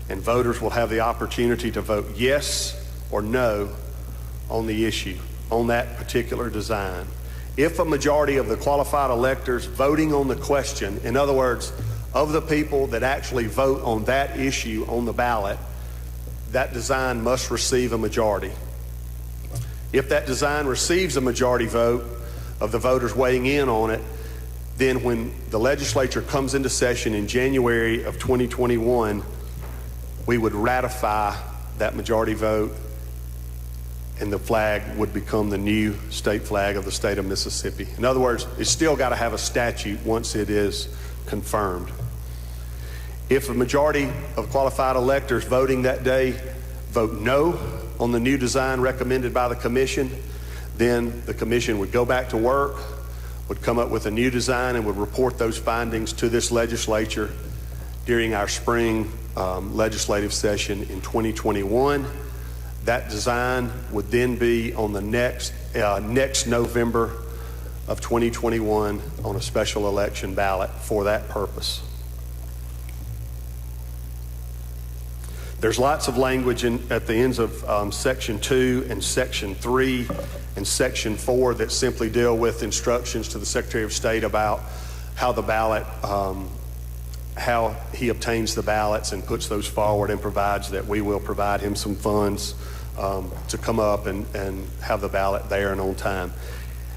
and voters will have the opportunity to vote yes or no on the issue, on that particular design. If a majority of the qualified electors voting on the question, in other words, of the people that actually vote on that issue on the ballot, that design must receive a majority. If that design receives a majority vote of the voters weighing in on it, then when the legislature comes into session in January of 2021, we would ratify that majority vote, and the flag would become the new state flag of the state of Mississippi. In other words, it's still got to have a statute once it is confirmed. If a majority of qualified electors voting that day vote no on the new design recommended by the commission, then the commission would go back to work, would come up with a new design, and would report those findings to this legislature during our spring legislative session in 2021. That design would then be on the next November of 2021 on a special election ballot for that purpose. There's lots of language at the ends of Section 2 and Section 3 and Section 4 that simply deal with instructions to the Secretary of State about how the ballot, how he obtains the ballots and puts those forward, and provides that we will provide him some funds to come up and have the ballot there and on time.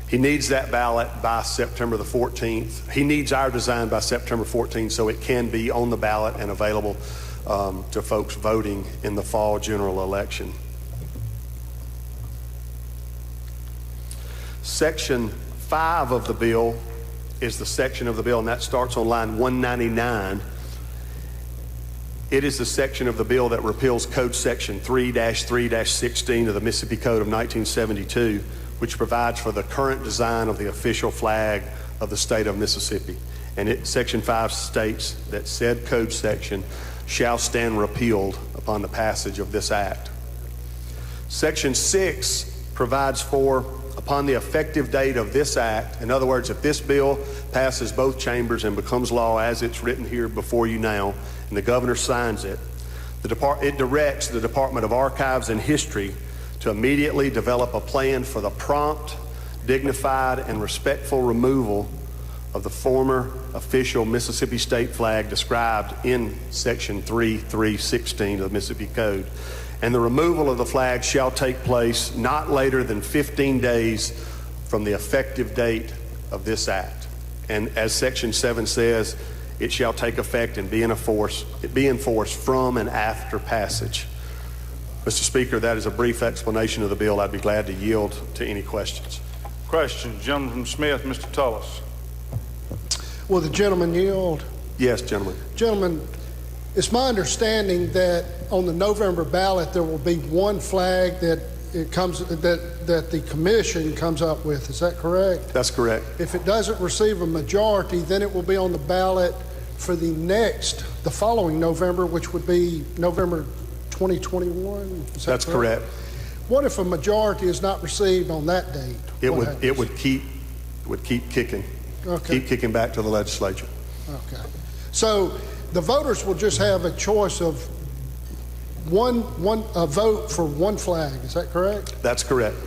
He needs that ballot by September the 14th. He needs our design by September 14th so it can be on the ballot and available to folks voting in the fall general election. Section 5 of the bill is the section of the bill, and that starts on line 199. It is the section of the bill that repeals Code Section 3-3-16 of the Mississippi Code of 1972, which provides for the current design of the official flag of the state of Mississippi. And Section 5 states that said code section shall stand repealed upon the passage of this act. Section 6 provides for, upon the effective date of this act, in other words, if this bill passes both chambers and becomes law as it's written here before you now, and the governor signs it, it directs the Department of Archives and History to immediately develop a plan for the prompt, dignified, and respectful removal of the former official Mississippi state flag described in Section 3-3-16 of the Mississippi Code. And the removal of the flag shall take place not later than 15 days from the effective date of this act. And as Section 7 says, it shall take effect and be enforced from and after passage. Mr. Speaker, that is a brief explanation of the bill. I'd be glad to yield to any questions. Questions? Gentleman from Smith, Mr. Tullis. Will the gentleman yield? Yes, gentlemen. Gentlemen, it's my understanding that on the November ballot there will be one flag that the commission comes up with. Is that correct? That's correct. If it doesn't receive a majority, then it will be on the ballot for the following November, which would be November 2021. That's correct. What if a majority is not received on that date? It would keep kicking. Okay. Keep kicking back to the legislature. Okay. So the voters will just have a choice of a vote for one flag. Is that correct? That's correct.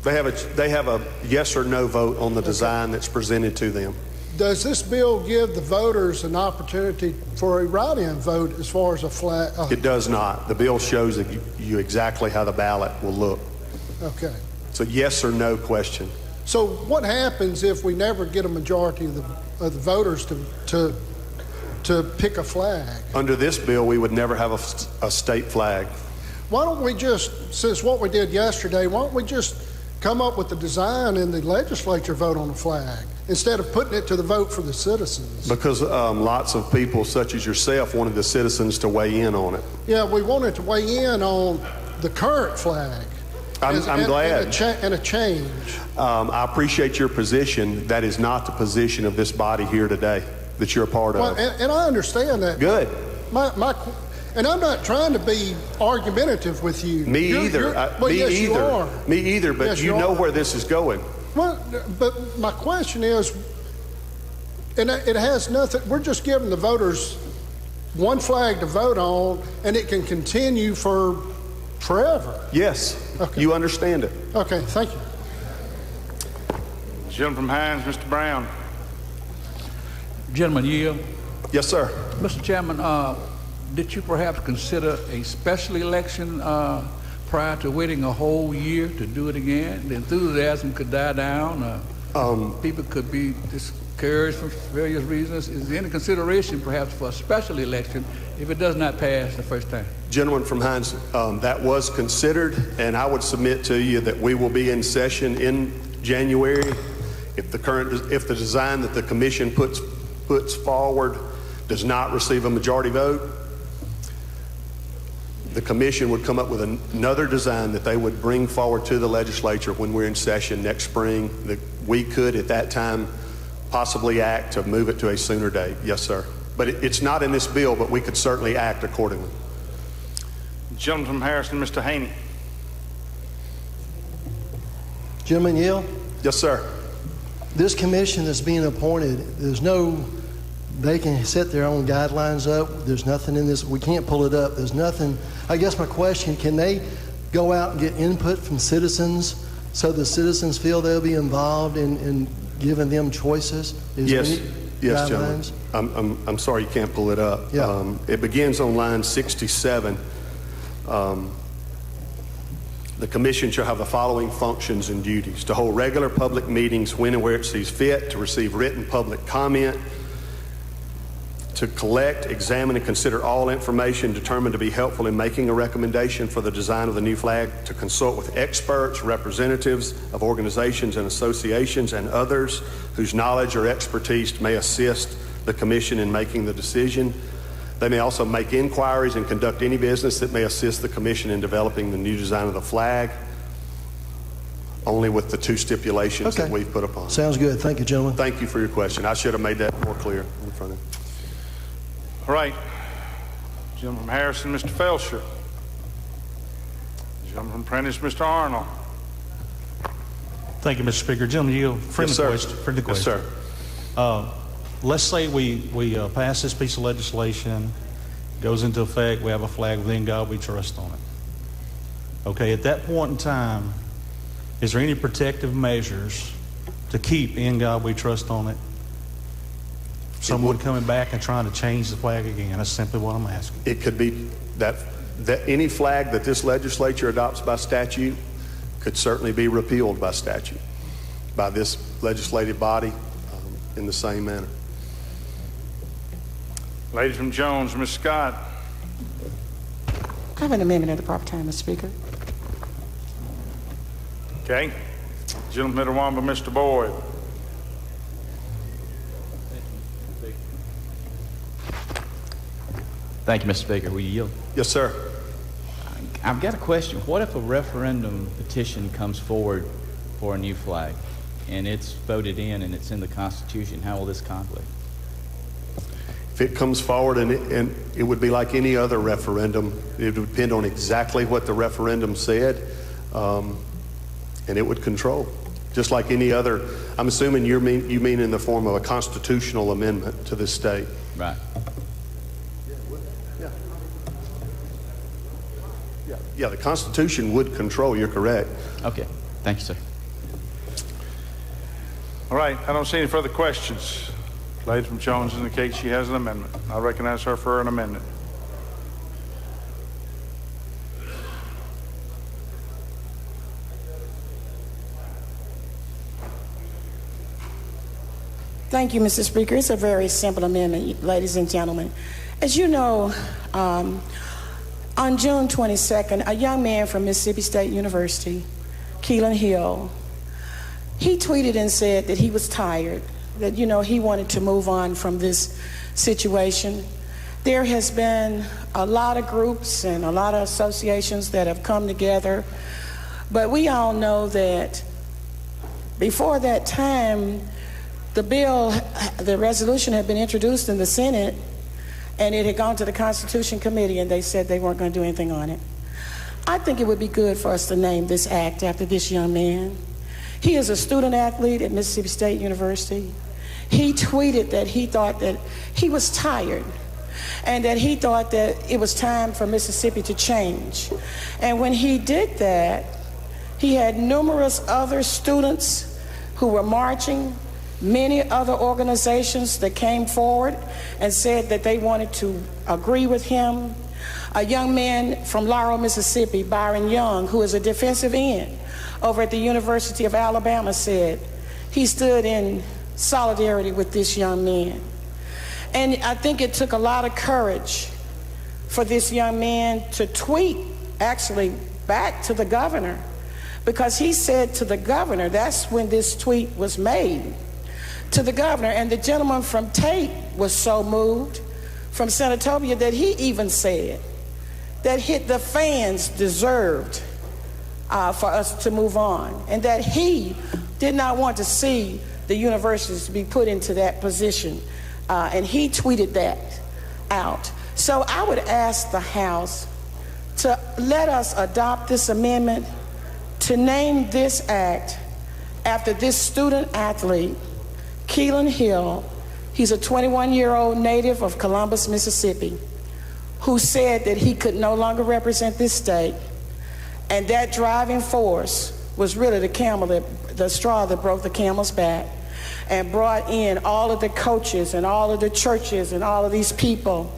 They have a yes or no vote on the design that's presented to them. Does this bill give the voters an opportunity for a write-in vote as far as a flag? It does not. The bill shows you exactly how the ballot will look. Okay. It's a yes or no question. So what happens if we never get a majority of the voters to pick a flag? Under this bill, we would never have a state flag. Why don't we just, since what we did yesterday, why don't we just come up with the design and the legislature vote on the flag instead of putting it to the vote for the citizens? Because lots of people, such as yourself, wanted the citizens to weigh in on it. Yeah, we wanted to weigh in on the current flag. I'm glad. And a change. I appreciate your position. That is not the position of this body here today that you're a part of. And I understand that. Good. And I'm not trying to be argumentative with you. Me either. Me either, but yes, you know where this is going. Well, but my question is, and it has nothing, we're just giving the voters one flag to vote on, and it can continue forever. Yes. Okay. You understand it. Okay, thank you. Gentleman from Hines, Mr. Brown. Gentleman, yield. Yes, sir. Mr. Chairman, did you perhaps consider a special election prior to waiting a whole year to do it again? The enthusiasm could die down. People could be discouraged for various reasons. Is there any consideration perhaps for a special election if it does not pass the first time? Gentleman from Hines, that was considered, and I would submit to you that we will be in session in January if the design that the commission puts forward does not receive a majority vote. the commission would come up with another design that they would bring forward to the legislature when we're in session next spring, that we could at that time possibly act to move it to a sooner date. Yes, sir. But it's not in this bill, but we could certainly act accordingly. Gentleman from Harrison, Mr. Haney. Gentleman Yale, Yes, sir. this commission that's being appointed, they can set their own guidelines up. There's nothing in this, we can't pull it up. There's nothing. I guess my question, can they go out and get input from citizens so the citizens feel they'll be involved in giving them choices? Yes, gentlemen. I'm sorry you can't pull it up. Yeah. It begins on line 67. The commission shall have the following functions and duties: to hold regular public meetings when and where it sees fit, to receive written public comment, to collect, examine, and consider all information determined to be helpful in making a recommendation for the design of the new flag, to consult with experts, representatives of organizations and associations, and others whose knowledge or expertise may assist the commission in making the decision. They may also make inquiries and conduct any business that may assist the commission in developing the new design of the flag, only with the two stipulations that we've put upon. Sounds good. Thank you, gentlemen. Thank you for your question. I should have made that more clear in front of you. All right. Gentleman from Harrison, Mr. Felsher. Gentleman from Prentice, Mr. Arnold. Thank you, Mr. Speaker. Gentleman Yield, friendly question. Yes, sir. Let's say we pass this piece of legislation, goes into effect, we have a flag with "In God We Trust" on it. Okay, at that point in time, is there any protective measures to keep "In God We Trust" on it? Someone coming back and trying to change the flag again. That's simply what I'm asking. It could be that any flag that this legislature adopts by statute could certainly be repealed by statute by this legislative body in the same manner. Lady from Jones, Ms. Scott. I have an amendment at the proper time, Mr. Speaker. Okay. Gentleman from Mitawamba, Mr. Boyd. Thank you, Mr. Speaker. Will you yield? Yes, sir. I've got a question. What if a referendum petition comes forward for a new flag and it's voted in and it's in the Constitution? How will this conflict? If it comes forward and it would be like any other referendum, it would depend on exactly what the referendum said, and it would control. Just like any other, I'm assuming you mean in the form of a constitutional amendment to this state. Right. Yeah, the Constitution would control. You're correct. Okay. Thank you, sir. All right. I don't see any further questions. Lady from Jones indicates she has an amendment. I recognize her for an amendment. Thank you, Mr. Speaker. It's a very simple amendment, ladies and gentlemen. As you know, on June 22nd, a young man from Mississippi State University, Keelan Hill, he tweeted and said that he was tired, that, he wanted to move on from this situation. There has been a lot of groups and a lot of associations that have come together, but we all know that before that time, the resolution had been introduced in the Senate, and it had gone to the Constitution Committee, and they said they weren't going to do anything on it. I think it would be good for us to name this act after this young man. He is a student athlete at Mississippi State University. He tweeted that he thought that he was tired and that he thought that it was time for Mississippi to change. And when he did that, he had numerous other students who were marching, many other organizations that came forward and said that they wanted to agree with him. A young man from Laurel, Mississippi, Byron Young, who is a defensive end over at the University of Alabama, said he stood in solidarity with this young man. And I think it took a lot of courage for this young man to tweet, actually back to the governor, because he said to the governor, that's when this tweet was made, to the governor. And the gentleman from Tate was so moved, from Senatobia, that he even said that the fans deserved for us to move on, and that he did not want to see the universities to be put into that position, and he tweeted that out. So I would ask the House to let us adopt this amendment to name this act after this student athlete, Keelan Hill. He's a 21-year-old native of Columbus, Mississippi, who said that he could no longer represent this state, and that driving force was really the straw that broke the camel's back, and brought in all of the coaches and all of the churches and all of these people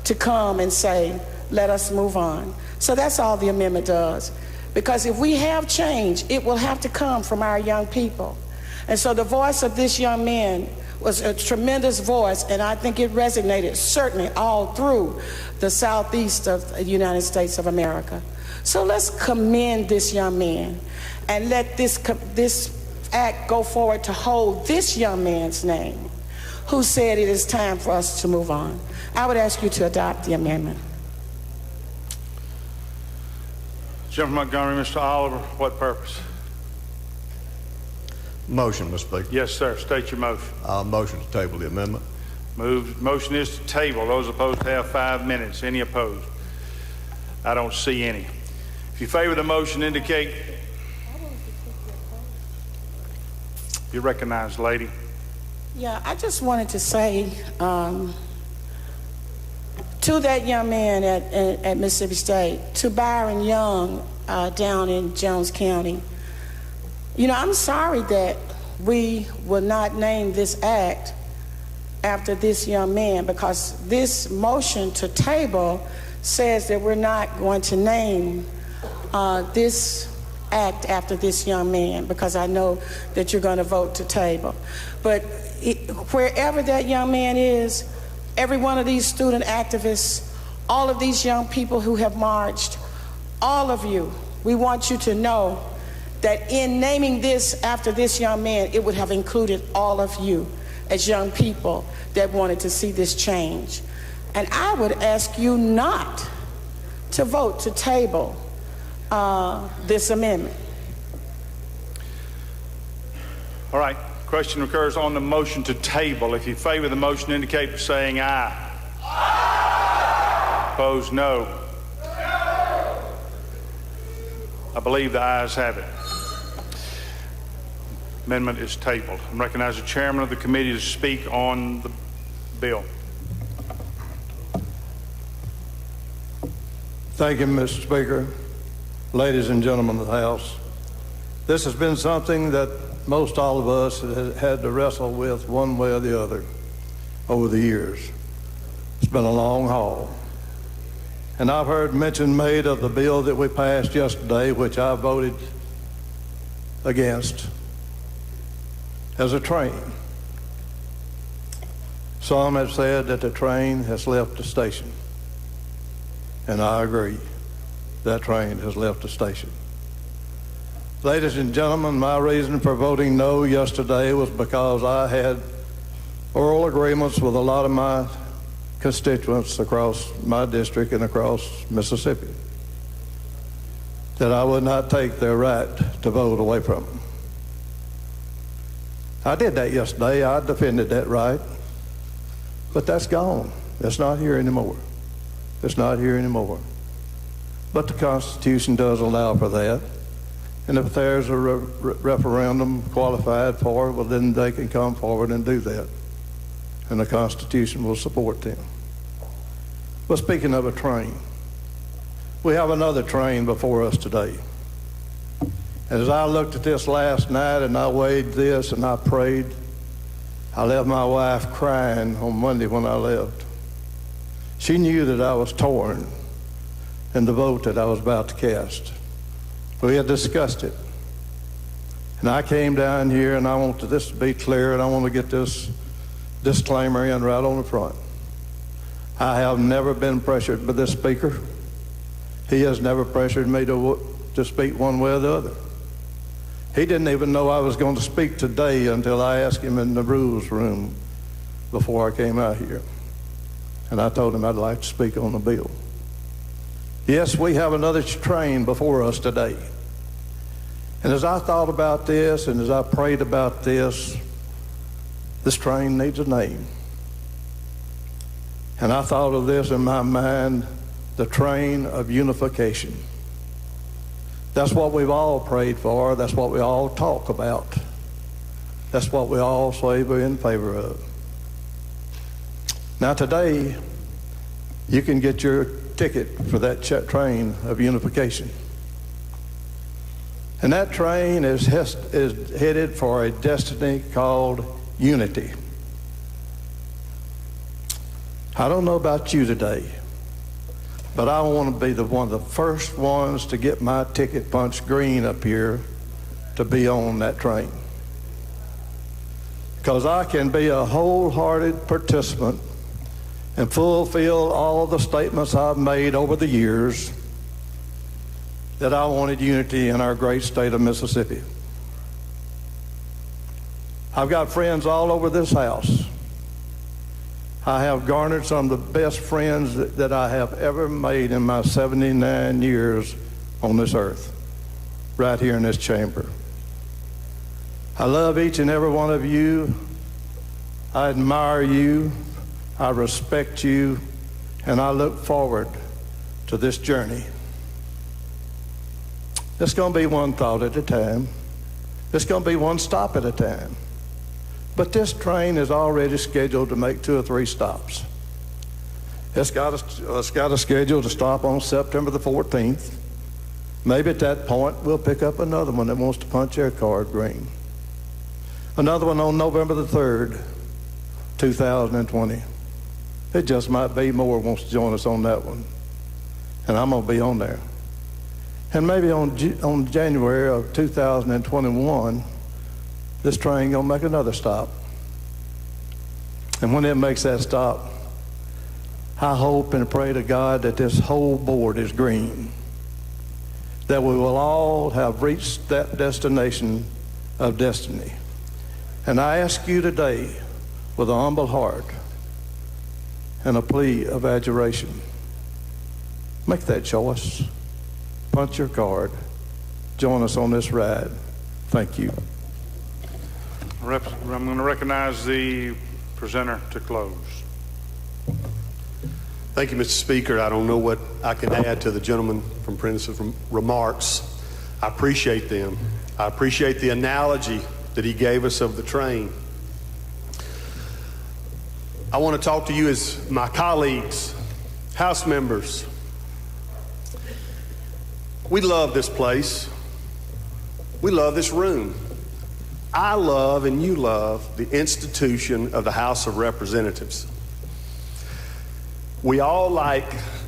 to come and say, let us move on. So that's all the amendment does. Because if we have change, it will have to come from our young people. And so the voice of this young man was a tremendous voice, and I think it resonated certainly all through the southeast of the United States of America. So let's commend this young man and let this act go forward to hold this young man's name, who said it is time for us to move on. I would ask you to adopt the amendment. Gentleman Montgomery, Mr. Oliver, what purpose? Motion, Mr. Speaker. Yes, sir. State your motion. Motion to table the amendment. Motion is to table. Those opposed have 5 minutes. Any opposed? I don't see any. If you favor the motion, indicate. You recognize, lady. Yeah, I just wanted to say to that young man at Mississippi State, to Byron Young down in Jones County, you know, I'm sorry that we will not name this act after this young man, because this motion to table says that we're not going to name this act after this young man, because I know that you're going to vote to table. But wherever that young man is, every one of these student activists, all of these young people who have marched, all of you, we want you to know that in naming this after this young man, it would have included all of you as young people that wanted to see this change. And I would ask you not to vote to table this amendment. All right. Question occurs on the motion to table. If you favor the motion, indicate by saying aye. Aye. Opposed, no. No. I believe the ayes have it. Amendment is tabled. I recognize the chairman of the committee to speak on the bill. Thank you, Mr. Speaker. Ladies and gentlemen of the House, this has been something that most all of us have had to wrestle with one way or the other over the years. It's been a long haul. And I've heard mention made of the bill that we passed yesterday, which I voted against, as a train. Some have said that the train has left the station. And I agree, that train has left the station. Ladies and gentlemen, my reason for voting no yesterday was because I had oral agreements with a lot of my constituents across my district and across Mississippi that I would not take their right to vote away from them. I did that yesterday. I defended that right. But that's gone. It's not here anymore. It's not here anymore. But the Constitution does allow for that. And if there's a referendum qualified for it, well, then they can come forward and do that. And the Constitution will support them. But speaking of a train, we have another train before us today. And as I looked at this last night and I weighed this and I prayed, I left my wife crying on Monday when I left. She knew that I was torn in the vote that I was about to cast. We had discussed it. And I came down here, and I want this to be clear, and I want to get this disclaimer in right on the front. I have never been pressured by this speaker. He has never pressured me to speak one way or the other. He didn't even know I was going to speak today until I asked him in the rules room before I came out here. And I told him I'd like to speak on the bill. Yes, we have another train before us today. And as I thought about this and as I prayed about this train needs a name. And I thought of this in my mind, the train of unification. That's what we've all prayed for. That's what we all talk about. That's what we all say we're in favor of. Now today, you can get your ticket for that train of unification. And that train is headed for a destiny called unity. I don't know about you today, but I want to be one of the first ones to get my ticket punched green up here to be on that train. Because I can be a wholehearted participant and fulfill all the statements I've made over the years that I wanted unity in our great state of Mississippi. I've got friends all over this house. I have garnered some of the best friends that I have ever made in my 79 years on this earth, right here in this chamber. I love each and every one of you. I admire you. I respect you, and I look forward to this journey. It's going to be one thought at a time. It's going to be one stop at a time. But this train is already scheduled to make 2 or 3 stops. It's got a schedule to stop on September the 14th. Maybe at that point we'll pick up another one that wants to punch their card green. Another one on November the 3rd, 2020. It just might be more wants to join us on that one. And I'm going to be on there. And maybe on January of 2021, this train going to make another stop. And when it makes that stop, I hope and pray to God that this whole board is green, that we will all have reached that destination of destiny. And I ask you today with a humble heart and a plea of adjuration, make that choice. Punch your card. Join us on this ride. Thank you. I'm going to recognize the presenter to close. Thank you, Mr. Speaker. I don't know what I can add to the gentleman from Prentice's remarks. I appreciate them. I appreciate the analogy that he gave us of the train. I want to talk to you as my colleagues, House members. We love this place. We love this room. I love and you love the institution of the House of Representatives. We all like,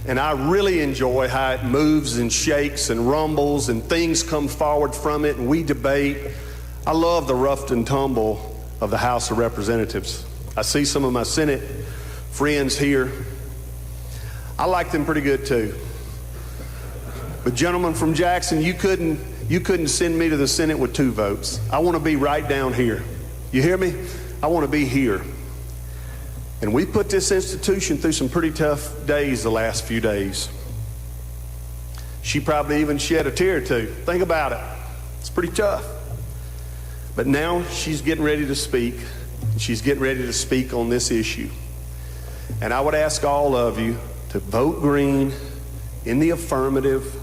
and I really enjoy how it moves and shakes and rumbles and things come forward from it and we debate. I love the rough and tumble of the House of Representatives. I see some of my Senate friends here. I like them pretty good too. But gentlemen from Jackson, you couldn't send me to the Senate with 2 votes. I want to be right down here. You hear me? I want to be here. And we put this institution through some pretty tough days the last few days. She probably even shed a tear or 2. Think about it. It's pretty tough. But now she's getting ready to speak. She's getting ready to speak on this issue. And I would ask all of you to vote green in the affirmative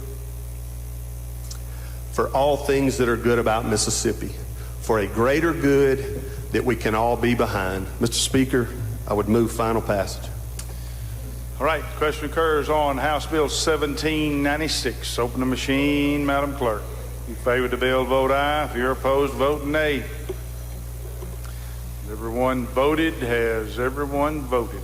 for all things that are good about Mississippi, for a greater good that we can all be behind. Mr. Speaker, I would move final passage. All right, question occurs on House Bill 1796. Open the machine, Madam Clerk. If you favor the bill, vote aye. If you're opposed, vote nay. Everyone voted. Has everyone voted?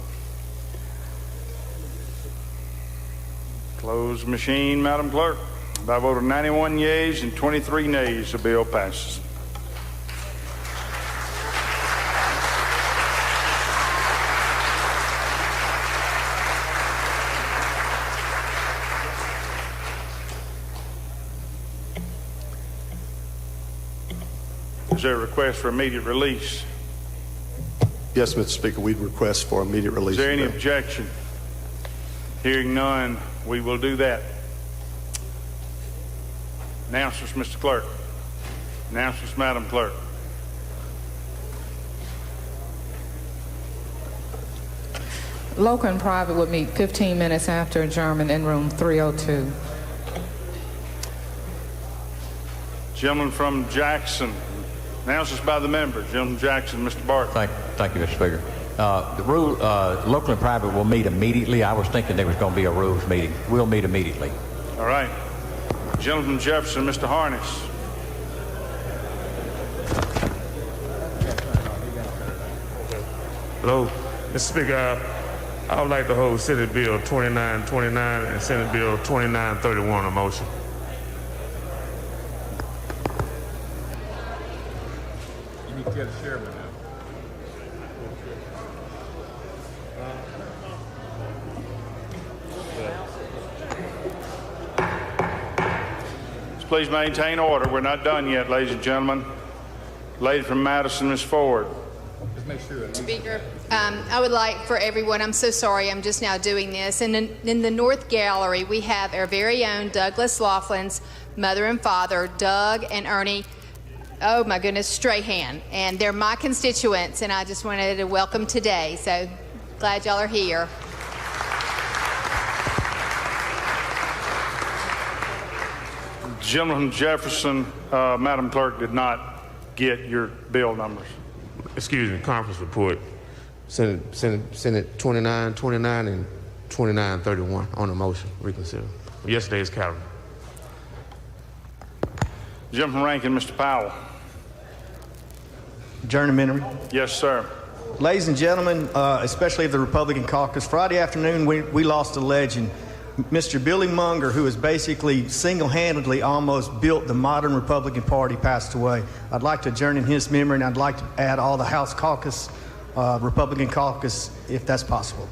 Close machine, Madam Clerk. By a vote of 91 yeas and 23 nays, the bill passes. Is there a request for immediate release? Yes, Mr. Speaker, we'd request for immediate release. Is there any objection? Hearing none, we will do that. Announcements, Mr. Clerk. Announcements, Madam Clerk. Local and private would meet 15 minutes after adjournment in room 302. Gentleman from Jackson. Announcements by the member. Gentleman from Jackson, Mr. Barton. Thank you, Mr. Speaker. The rule, local and private will meet immediately. I was thinking there was going to be a rules meeting. We'll meet immediately. All right. Gentleman from Jefferson, Mr. Harness. Hello, Mr. Speaker. I would like to hold Senate Bill 2929 and Senate Bill 2931 on motion. You need to get a chairman now. Please maintain order. We're not done yet, ladies and gentlemen. Lady from Madison, Ms. Ford. Just make sure. Speaker, I would like for everyone, I'm so sorry, I'm just now doing this. And in the North Gallery, we have our very own Douglas Laughlin's mother and father, Doug and Ernie, oh my goodness, Strahan. And they're my constituents, and I just wanted to welcome today. So glad y'all are here. Gentleman from Jefferson, Madam Clerk did not get your bill numbers. Excuse me, conference report. Senate 2929 and 2931 on the motion. Reconsider. Yesterday's calendar. Gentleman from Rankin, Mr. Powell. Journeyman. Yes, sir. Ladies and gentlemen, especially of the Republican caucus, Friday afternoon we lost a legend. Mr. Billy Munger, who has basically single-handedly almost built the modern Republican Party, passed away. I'd like to adjourn in his memory, and I'd like to add all the House caucus, Republican caucus, if that's possible.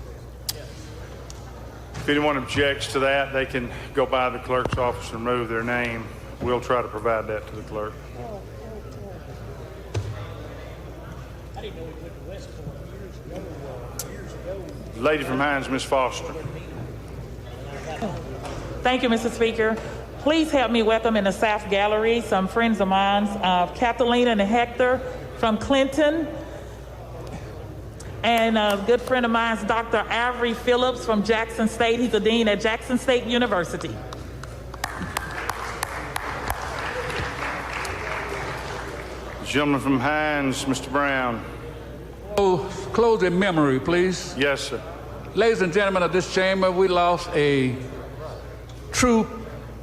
If anyone objects to that, they can go by the clerk's office and remove their name. We'll try to provide that to the clerk. Lady from Hines, Ms. Foster. Thank you, Mr. Speaker. Please help me welcome in the South Gallery some friends of mine, Catalina and Hector from Clinton, and a good friend of mine is Dr. Avery Phillips from Jackson State. He's a dean at Jackson State University. Gentleman from Hines, Mr. Brown. Oh, close in memory, please. Yes, sir. Ladies and gentlemen of this chamber, we lost a true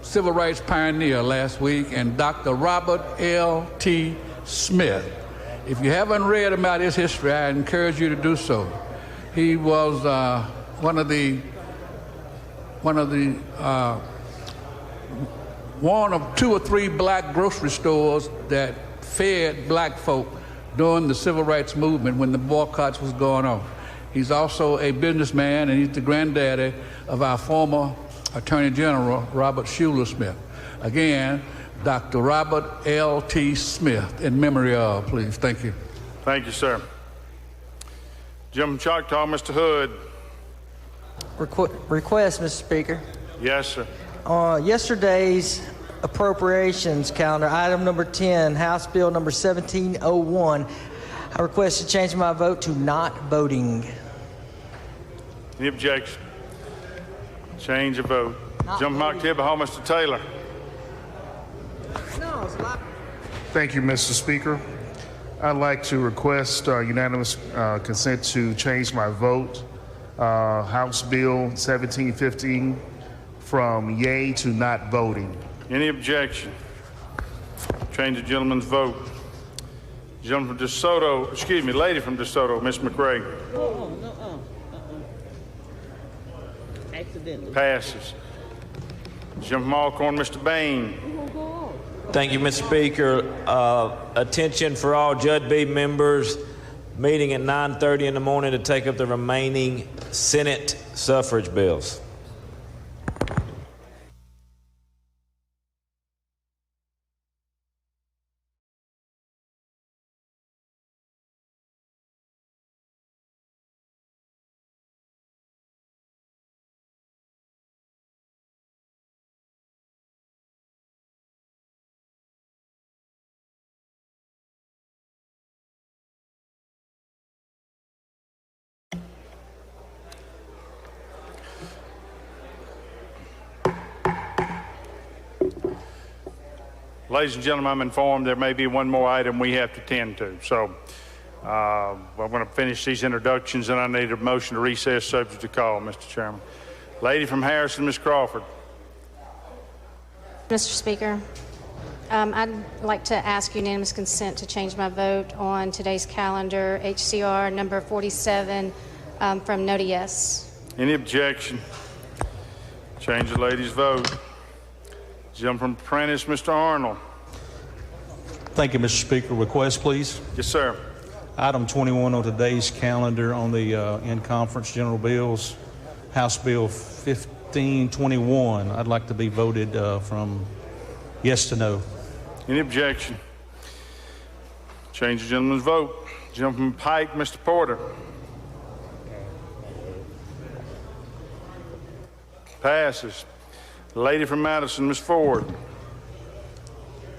civil rights pioneer last week, and Dr. Robert L.T. Smith. If you haven't read about his history, I encourage you to do so. He was one of two or three black grocery stores that fed black folk during the civil rights movement when the boycotts was going on. He's also a businessman, and he's the granddaddy of our former Attorney General, Robert Schuler Smith. Again, Dr. Robert L.T. Smith, in memory of, please. Thank you. Thank you, sir. Gentleman from Choctaw, Mr. Hood. Request, Mr. Speaker. Yes, sir. Yesterday's appropriations calendar, item number 10, House Bill number 1701. I request to change my vote to not voting. Any objection? Change of vote. Gentleman from Octibbeha, Mr. Taylor. Thank you, Mr. Speaker. I'd like to request unanimous consent to change my vote. House Bill 1715 from yay to not voting. Any objection? Change the gentleman's vote. Gentleman from DeSoto, excuse me, lady from DeSoto, Ms. McRae. Accidentally. Passes. Gentleman from Alcorn, Mr. Bain. Thank you, Mr. Speaker. Attention for all Judd B members. Meeting at 9:30 in the morning to take up the remaining Senate suffrage bills. Ladies and gentlemen, I'm informed there may be one more item we have to tend to. So I'm going to finish these introductions, and I need a motion to recess subject to call, Mr. Chairman. Lady from Harrison, Ms. Crawford. Mr. Speaker, I'd like to ask unanimous consent to change my vote on today's calendar, HCR number 47, from no to yes. Any objection? Change the lady's vote. Jump from Prentice, Mr. Arnold. Thank you, Mr. Speaker. Request, please. Yes, sir. Item 21 on today's calendar on the in-conference general bills, House Bill 1521. I'd like to be voted from yes to no. Any objection? Change the gentleman's vote. Jump from Pike, Mr. Porter. Passes. Lady from Madison, Ms. Ford.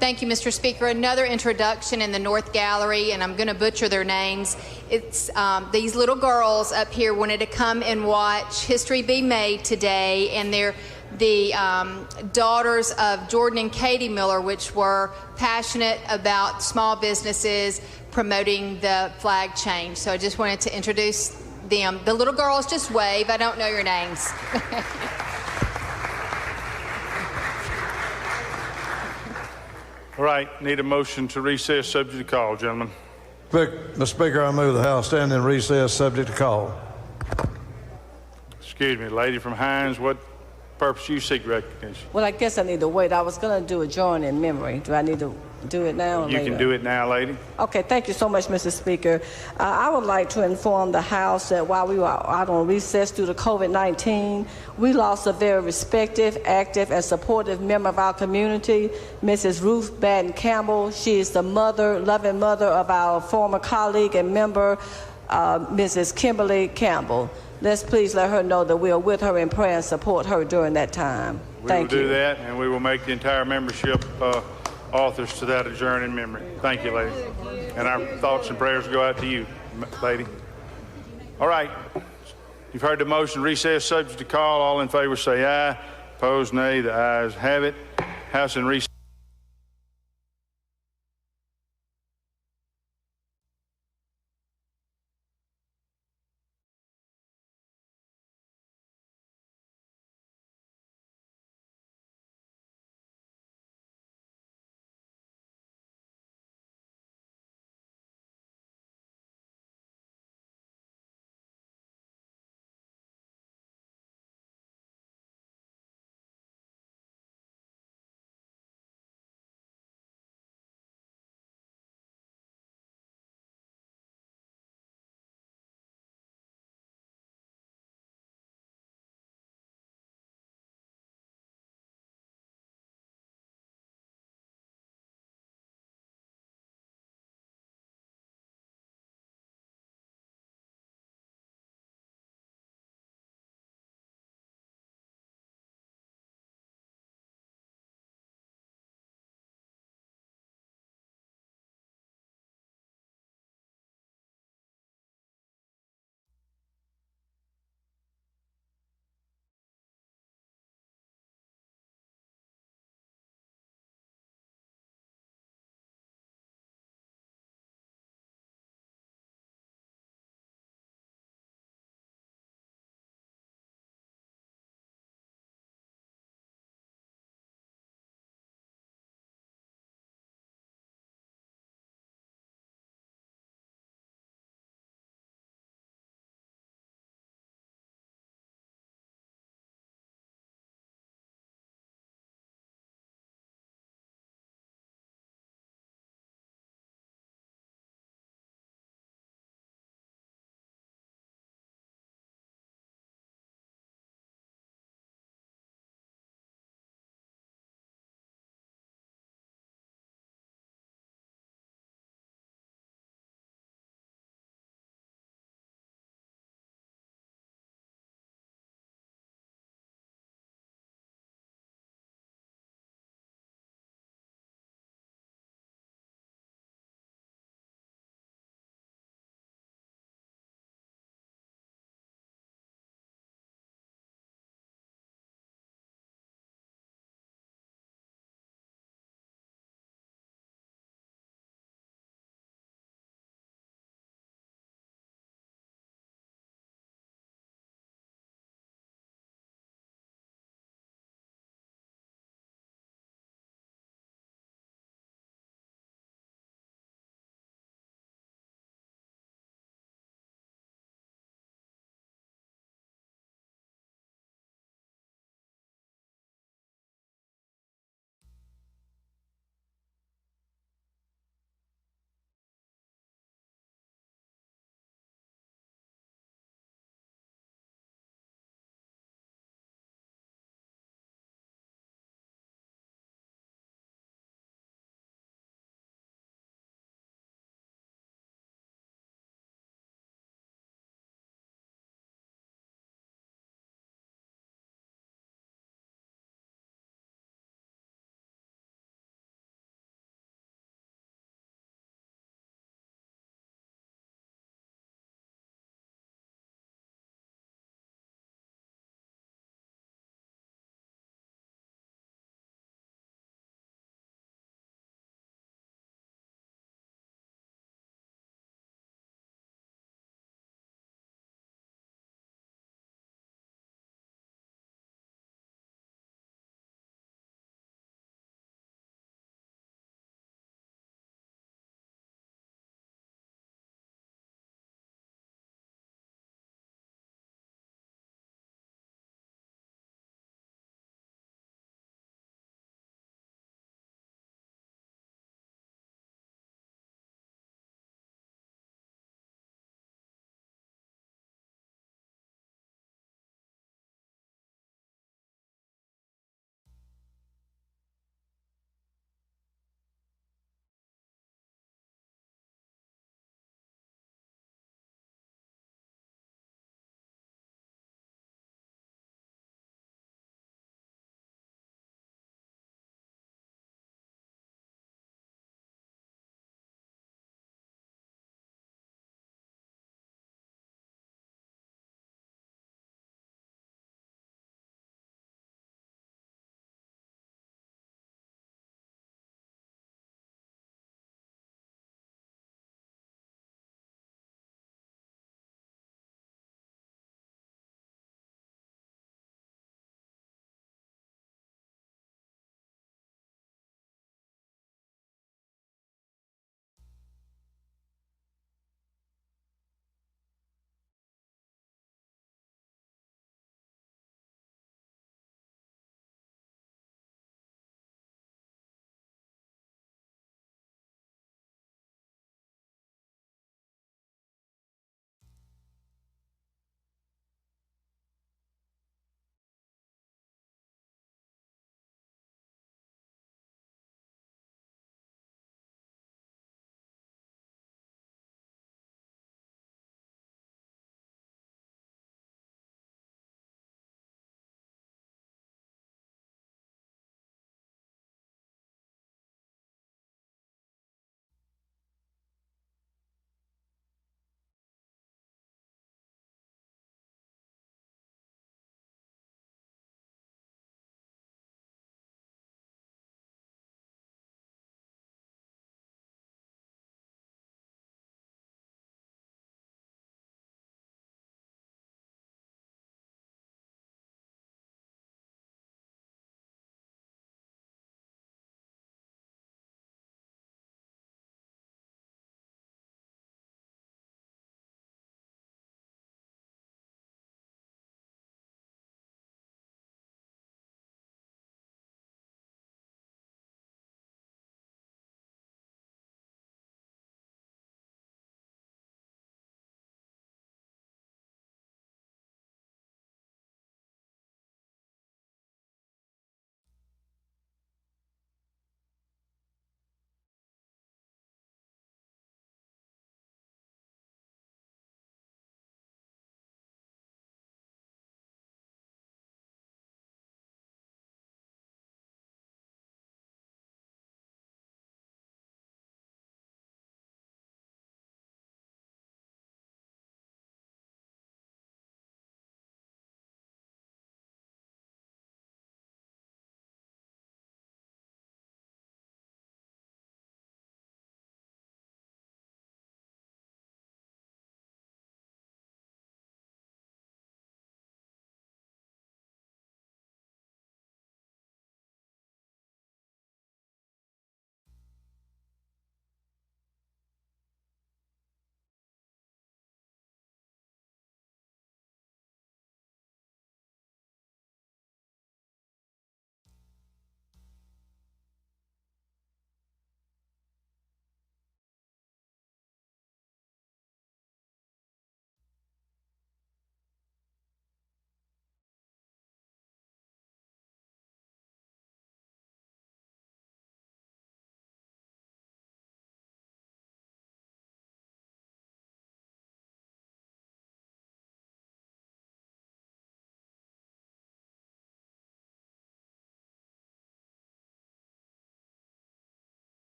Thank you, Mr. Speaker. Another introduction in the North Gallery, and I'm going to butcher their names. It's these little girls up here wanted to come and watch history be made today, and they're the daughters of Jordan and Katie Miller, which were passionate about small businesses promoting the flag change. So I just wanted to introduce them. The little girls just wave. I don't know your names. All right, need a motion to recess subject to call, gentlemen. Mr. Speaker, I move the House stand in recess subject to call. Excuse me, lady from Hines, what purpose you seek recognition? Well, I guess I need to wait. I was going to do a join in memory. Do I need to do it now or You later? can do it now, lady. Okay, thank you so much, Mr. Speaker. I would like to inform the House that while we were out on recess due to COVID-19, we lost a very respected, active, and supportive member of our community, Mrs. Ruth Batten Campbell. She is the mother, loving mother of our former colleague and member, Mrs. Kimberly Campbell. Let's please let her know that we are with her in prayer and support her during that time. Thank you. We will do that, and we will make the entire membership authors to that adjourn in memory. Thank you, lady. And our thoughts and prayers go out to you, lady. All right. You've heard the motion, recess subject to call. All in favor say aye. Opposed, nay. The ayes have it. House in recess.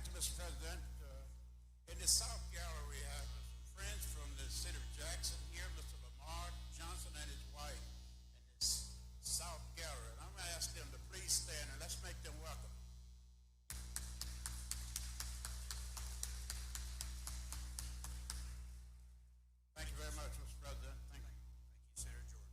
you, Mr. President. In the South Gallery, we have some friends from the city of Jackson here, Mr. Lamar Johnson and his wife in this South Gallery. And I'm going to ask them to please stand and let's make them welcome. Thank you very much, Mr. President. Thank you. Thank you, Senator Jordan.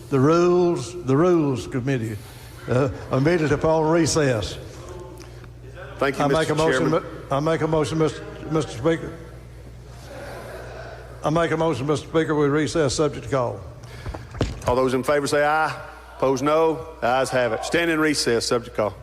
The rules committee immediately upon recess. Thank you, Mr. Chairman. I make a motion, Mr. Speaker. I make a motion, Mr. Speaker, we recess subject to call. All those in favor say aye. Opposed, no. The ayes have it. Stand in recess, subject to call.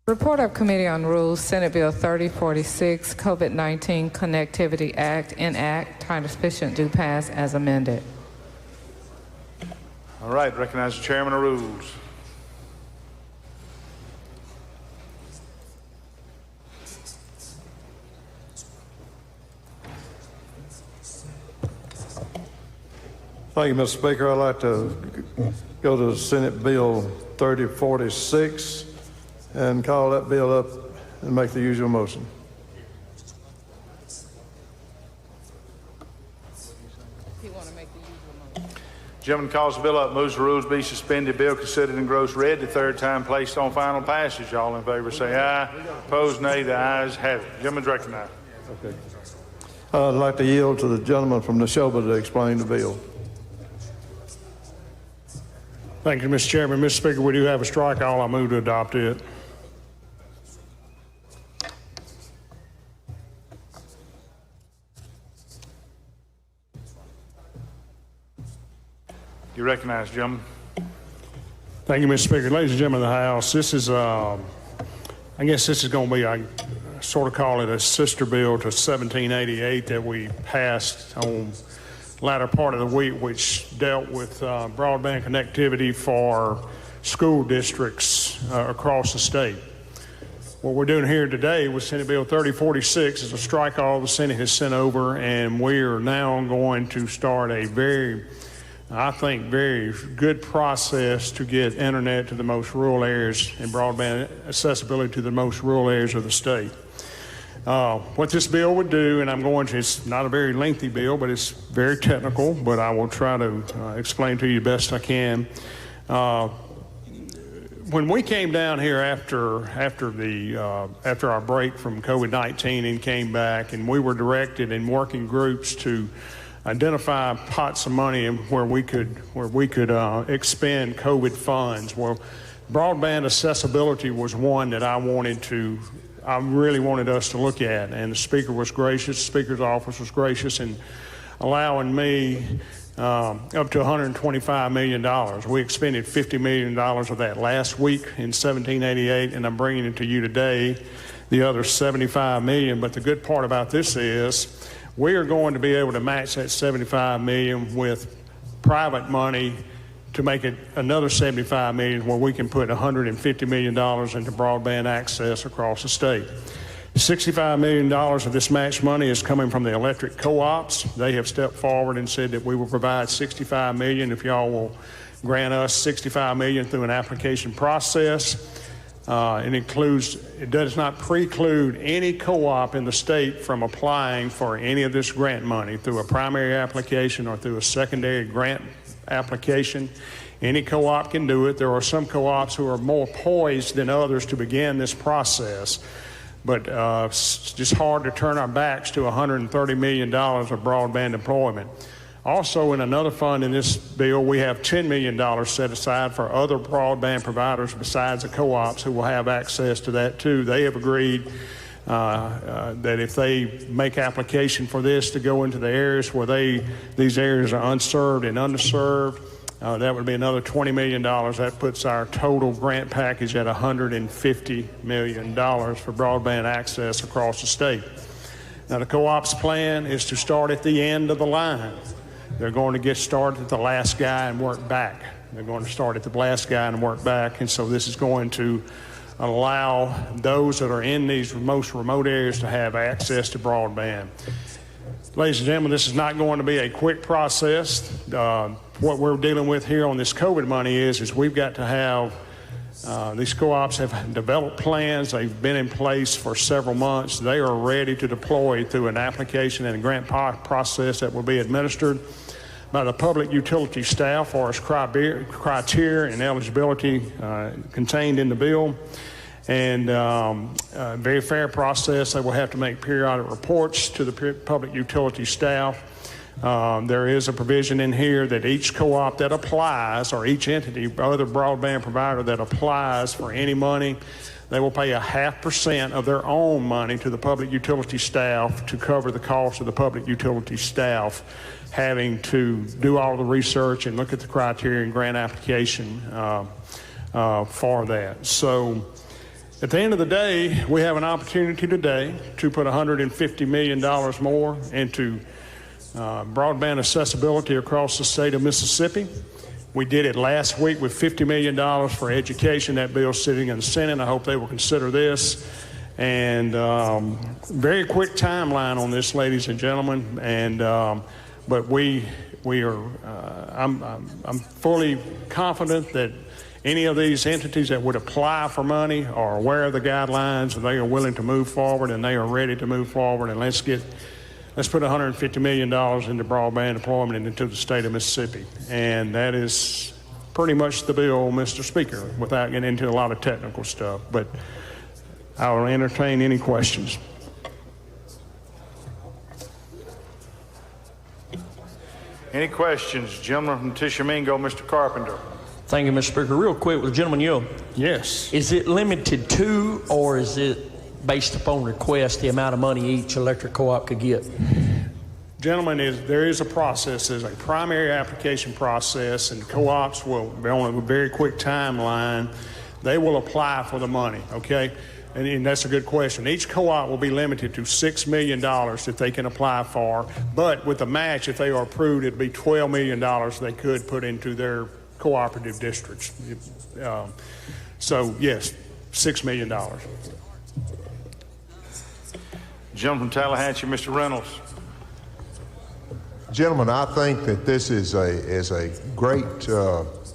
Report of Committee on Rules, Senate Bill 3046, COVID-19 Connectivity Act, enact, title sufficient, do pass as amended. All right, recognize the Chairman of Rules. Thank you, Mr. Speaker. I'd like to go to Senate Bill 3046 and call that bill up and make the usual motion. Gentleman calls the bill up, moves the rules be suspended, bill considered and gross read, the third time placed on final passage. All in favor say aye. Opposed, nay. The ayes have it. Gentleman's recognized. Okay. I'd like to yield to the gentleman from Neshoba to explain the bill. Thank you, Mr. Chairman. Mr. Speaker, we do have a strike all. I move to adopt it. You recognize, gentlemen. Thank you, Mr. Speaker. Ladies and gentlemen of the House, this is, I guess this is going to be, I sort of call it a sister bill to 1788 that we passed on latter part of the week, which dealt with broadband connectivity for school districts across the state. What we're doing here today with Senate Bill 3046 is a strike all the Senate has sent over, and we are now going to start a very good process to get internet to the most rural areas and broadband accessibility to the most rural areas of the state. What this bill would do, and it's not a very lengthy bill, but it's very technical, but I will try to explain to you best I can. When we came down here after our break from COVID-19 and came back, and we were directed in working groups to identify pots of money where we could expend COVID funds. Well, broadband accessibility was one that I really wanted us to look at, and the Speaker was gracious. The Speaker's office was gracious in allowing me up to $125 million. We expended $50 million of that last week in 1788, and I'm bringing it to you today, the other $75 million. But the good part about this is we are going to be able to match that $75 million with private money to make it another $75 million, where we can put $150 million into broadband access across the state. $65 million of this match money is coming from the electric co-ops. They have stepped forward and said that we will provide $65 million if y'all will grant us $65 million through an application process. It does not preclude any co-op in the state from applying for any of this grant money through a primary application or through a secondary grant application. Any co-op can do it. There are some co-ops who are more poised than others to begin this process, but it's just hard to turn our backs to $130 million of broadband deployment. Also, in another fund in this bill, we have $10 million set aside for other broadband providers besides the co-ops who will have access to that too. They have agreed that if they make application for this to go into the areas where these areas are unserved and underserved, that would be another $20 million. That puts our total grant package at $150 million for broadband access across the state. Now, the co-op's plan is to start at the end of the line. They're going to get started at the last guy and work back. They're going to start at the last guy and work back, and so this is going to allow those that are in these most remote areas to have access to broadband. Ladies and gentlemen, this is not going to be a quick process. What we're dealing with here on this COVID money is we've got to have, these co-ops have developed plans. They've been in place for several months. They are ready to deploy through an application and a grant process that will be administered by the public utility staff for its criteria and eligibility contained in the bill. And a very fair process. They will have to make periodic reports to the public utility staff. There is a provision in here that each co-op that applies, or each entity, other broadband provider that applies for any money, they will pay 0.5% of their own money to the public utility staff to cover the cost of the public utility staff having to do all the research and look at the criteria and grant application for that. So At the end of the day, we have an opportunity today to put $150 million more into broadband accessibility across the state of Mississippi. We did it last week with $50 million for education. That bill's sitting in the Senate. I hope they will consider this. And very quick timeline on this, ladies and gentlemen. And but we are. I'm fully confident that any of these entities that would apply for money are aware of the guidelines, and they are willing to move forward, and they are ready to move forward. And let's put $150 million into broadband deployment into the state of Mississippi. And that is pretty much the bill, Mr. Speaker, without getting into a lot of technical stuff. But I will entertain any questions. Any questions? Gentleman from Tishomingo, Mr. Carpenter. Thank you, Mr. Speaker. Real quick, with the gentleman yield. Yes. Is it limited to, or is it based upon request, the amount of money each electric co-op could get? Gentlemen, there is a process. There's a primary application process, and co-ops will be on a very quick timeline. They will apply for the money, okay? And that's a good question. Each co-op will be limited to $6 million that they can apply for, but with the match, if they are approved, it'd be $12 million they could put into their cooperative districts. So, yes, $6 million. Gentleman from Tallahatchie, Mr. Reynolds. Gentlemen, I think that this is a great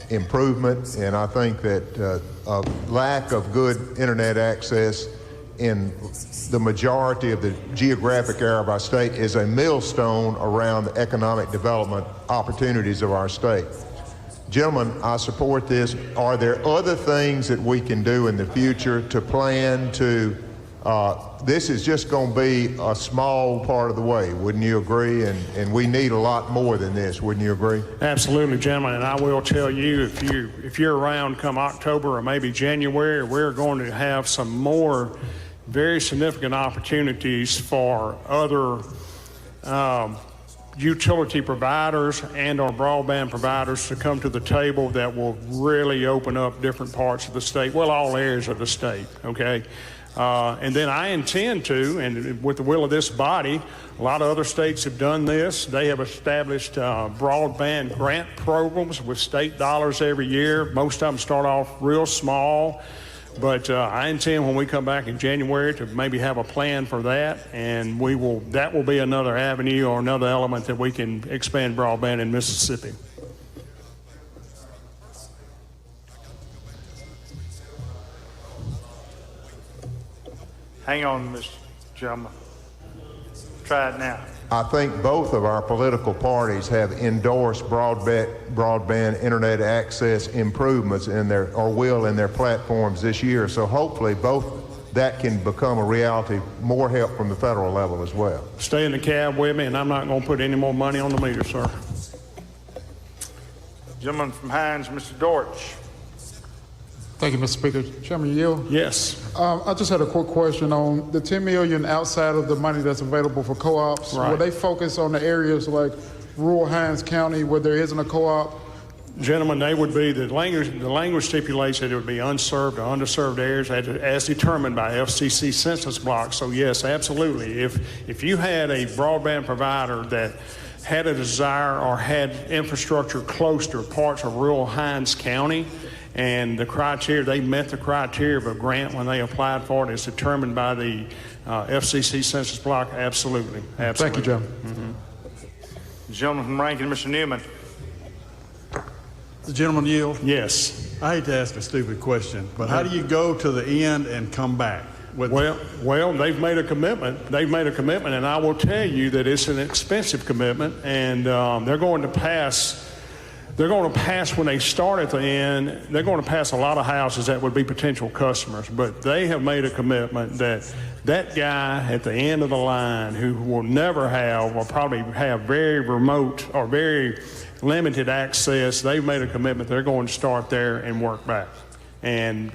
improvement, and I think that a lack of good internet access in the majority of the geographic area of our state is a millstone around the economic development opportunities of our state. Gentlemen, I support this. Are there other things that we can do in the future to plan to, this is just going to be a small part of the way, wouldn't you agree? And we need a lot more than this, wouldn't you agree? Absolutely, gentlemen, and I will tell you, if you're around come October or maybe January, we're going to have some more very significant opportunities for other utility providers and our broadband providers to come to the table that will really open up different parts of the state, well, all areas of the state, okay? And then I intend to, and with the will of this body, a lot of other states have done this. They have established broadband grant programs with state dollars every year. Most of them start off real small. But I intend when we come back in January to maybe have a plan for that, and that will be another avenue or another element that we can expand broadband in Mississippi. Hang on, Mr. Gentleman. Try it now. I think both of our political parties have endorsed broadband internet access improvements in their platforms this year. So hopefully both that can become a reality, more help from the federal level as well. Stay in the cab with me, and I'm not going to put any more money on the meter, sir. Gentleman from Hines, Mr. Dortch. Thank you, Mr. Speaker. Chairman Yield? Yes. I just had a quick question on the $10 million outside of the money that's available for co-ops. Right. Will they focus on the areas like rural Hines County where there isn't a co-op? Gentlemen, they would be, the language stipulates that it would be unserved or underserved areas as determined by FCC census blocks. So yes, absolutely. If you had a broadband provider that had a desire or had infrastructure close to parts of rural Hines County, and the criteria, they met the criteria of a grant when they applied for it, is determined by the FCC census block, absolutely. Thank you, John. The gentleman from Rankin, Mr. Newman. The gentleman yield? Yes. I hate to ask a stupid question, but how do you go to the end and come back? Well, they've made a commitment. They've made a commitment, and I will tell you that it's an expensive commitment, and they're going to pass. They're going to pass when they start at the end. They're going to pass a lot of houses that would be potential customers, but they have made a commitment that guy at the end of the line who will never have or probably have very remote or very limited access, they've made a commitment. They're going to start there and work back. And,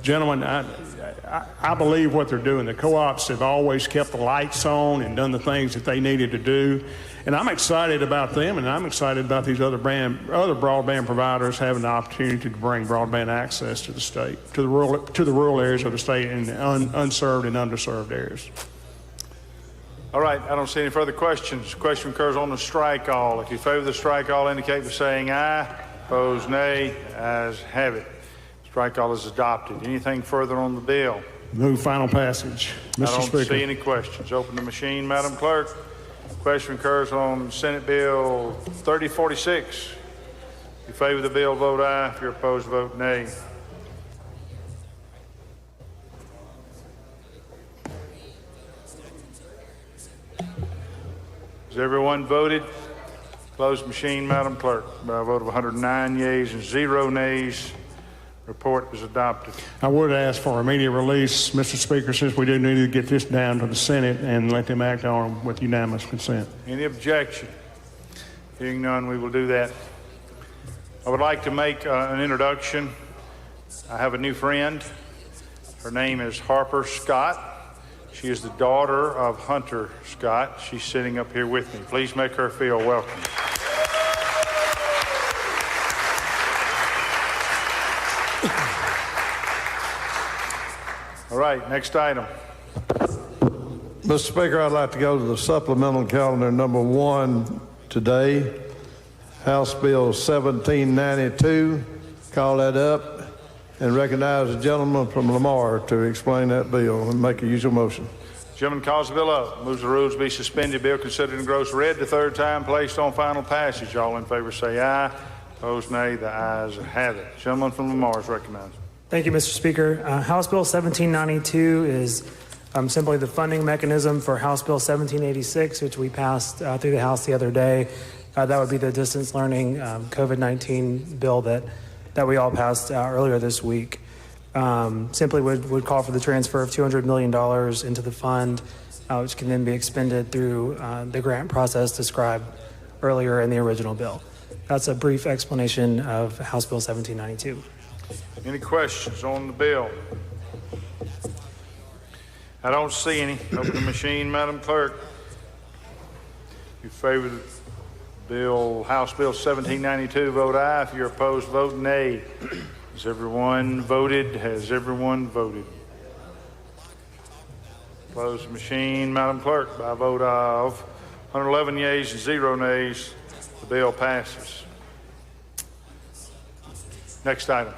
gentlemen, I believe what they're doing. The co-ops have always kept the lights on and done the things that they needed to do. And I'm excited about them, and I'm excited about these other broadband providers having the opportunity to bring broadband access to the state, to the rural areas of the state and unserved and underserved areas. All right, I don't see any further questions. Question occurs on the strike all. If you favor the strike all, indicate by saying aye. Opposed, nay. Ayes have it. Strike all is adopted. Anything further on the bill? Move final passage. Mr. I don't Speaker. see any questions. Open the machine, Madam Clerk. Question occurs on Senate Bill 3046. If you favor the bill, vote aye. If you're opposed, vote nay. Has everyone voted? Closed machine, Madam Clerk. By a vote of 109 yeas and 0 nays, report is adopted. I would ask for immediate release, Mr. Speaker, since we do need to get this down to the Senate and let them act on it with unanimous consent. Any objection? Hearing none, we will do that. I would like to make an introduction. I have a new friend. Her name is Harper Scott. She is the daughter of Hunter Scott. She's sitting up here with me. Please make her feel welcome. All right, next item. Mr. Speaker, I'd like to go to the supplemental calendar number 1 today. House Bill 1792. Call that up and recognize the gentleman from Lamar to explain that bill and make a usual motion. Gentleman calls the bill up. Moves the rules be suspended. Bill considered and gross read the third time. Placed on final passage. All in favor say aye. Opposed nay. The ayes have it. Gentleman from Lamar is recognized. Thank you, Mr. Speaker. House Bill 1792 is simply the funding mechanism for House Bill 1786, which we passed through the House the other day. That would be the distance learning COVID-19 bill that we all passed earlier this week. Simply would call for the transfer of $200 million into the fund, which can then be expended through the grant process described earlier in the original bill. That's a brief explanation of House Bill 1792. Any questions on the bill? I don't see any. Open the machine, Madam Clerk. If you favor the bill, House Bill 1792, vote aye. If you're opposed, vote nay. Has everyone voted? Has everyone voted? Close the machine, Madam Clerk. By a vote of 111 yeas and 0 nays, the bill passes. Next item.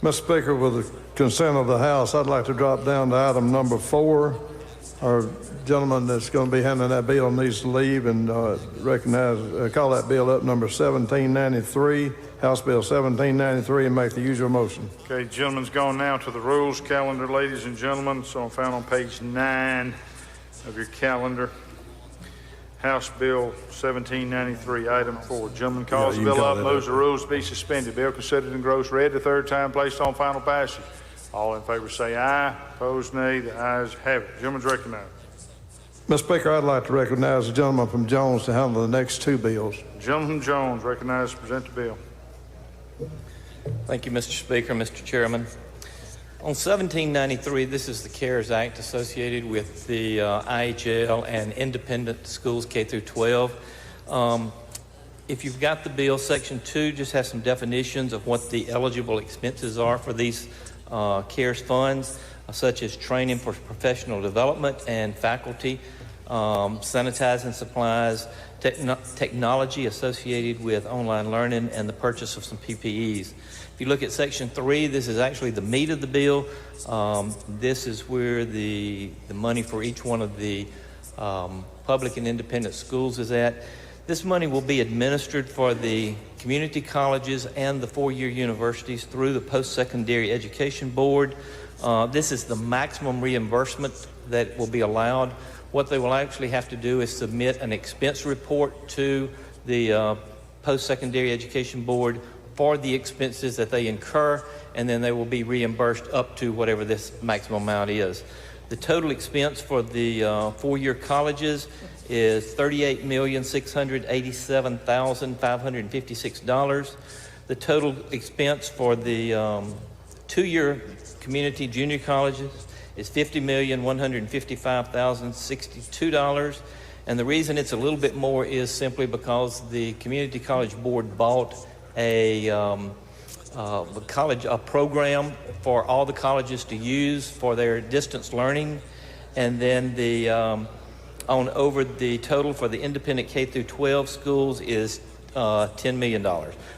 Mr. Speaker, with the consent of the House, I'd like to drop down to item number 4. Our gentleman that's going to be handling that bill needs to leave and call that bill up, number 1793, House Bill 1793, and make the usual motion. Okay, gentleman's gone now to the rules calendar, ladies and gentlemen. So I'm found on page 9 of your calendar. House Bill 1793, item 4. Gentleman calls the bill up, moves the rules to be suspended. Bill considered and gross read the third time, placed on final passage. All in favor say aye. Opposed nay. The ayes have it. Gentleman's recognized. Mr. Speaker, I'd like to recognize the gentleman from Jones to handle the next 2 bills. Gentleman Jones recognized to present the bill. Thank you, Mr. Speaker, Mr. Chairman. On 1793, this is the CARES Act associated with the IHL and independent schools K through 12. If you've got the bill, Section 2 just has some definitions of what the eligible expenses are for these CARES funds, such as training for professional development and faculty, sanitizing supplies, technology associated with online learning, and the purchase of some PPEs. If you look at Section 3, this is actually the meat of the bill. This is where the money for each one of the public and independent schools is at. This money will be administered for the community colleges and the 4-year universities through the Post-Secondary Education Board. This is the maximum reimbursement that will be allowed. What they will actually have to do is submit an expense report to the Post-Secondary Education Board for the expenses that they incur, and then they will be reimbursed up to whatever this maximum amount is. The total expense for the 4-year colleges is $38,687,556. The total expense for the two-year community junior colleges is $50,155,062. And the reason it's a little bit more is simply because the Community College Board bought a program for all the colleges to use for their distance learning. And then the total for the independent K through 12 schools is $10 million,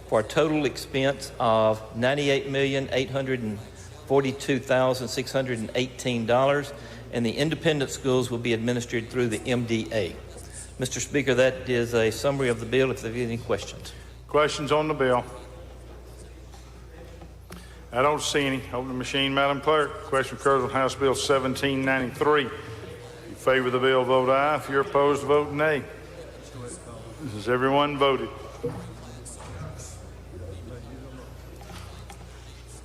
for a total expense of $98,842,618, and the independent schools will be administered through the MDA. Mr. Speaker, that is a summary of the bill. If there are any questions. Questions on the bill? I don't see any. Open the machine, Madam Clerk. Question occurs on House Bill 1793. If you favor the bill, vote aye. If you're opposed, vote nay. Has everyone voted?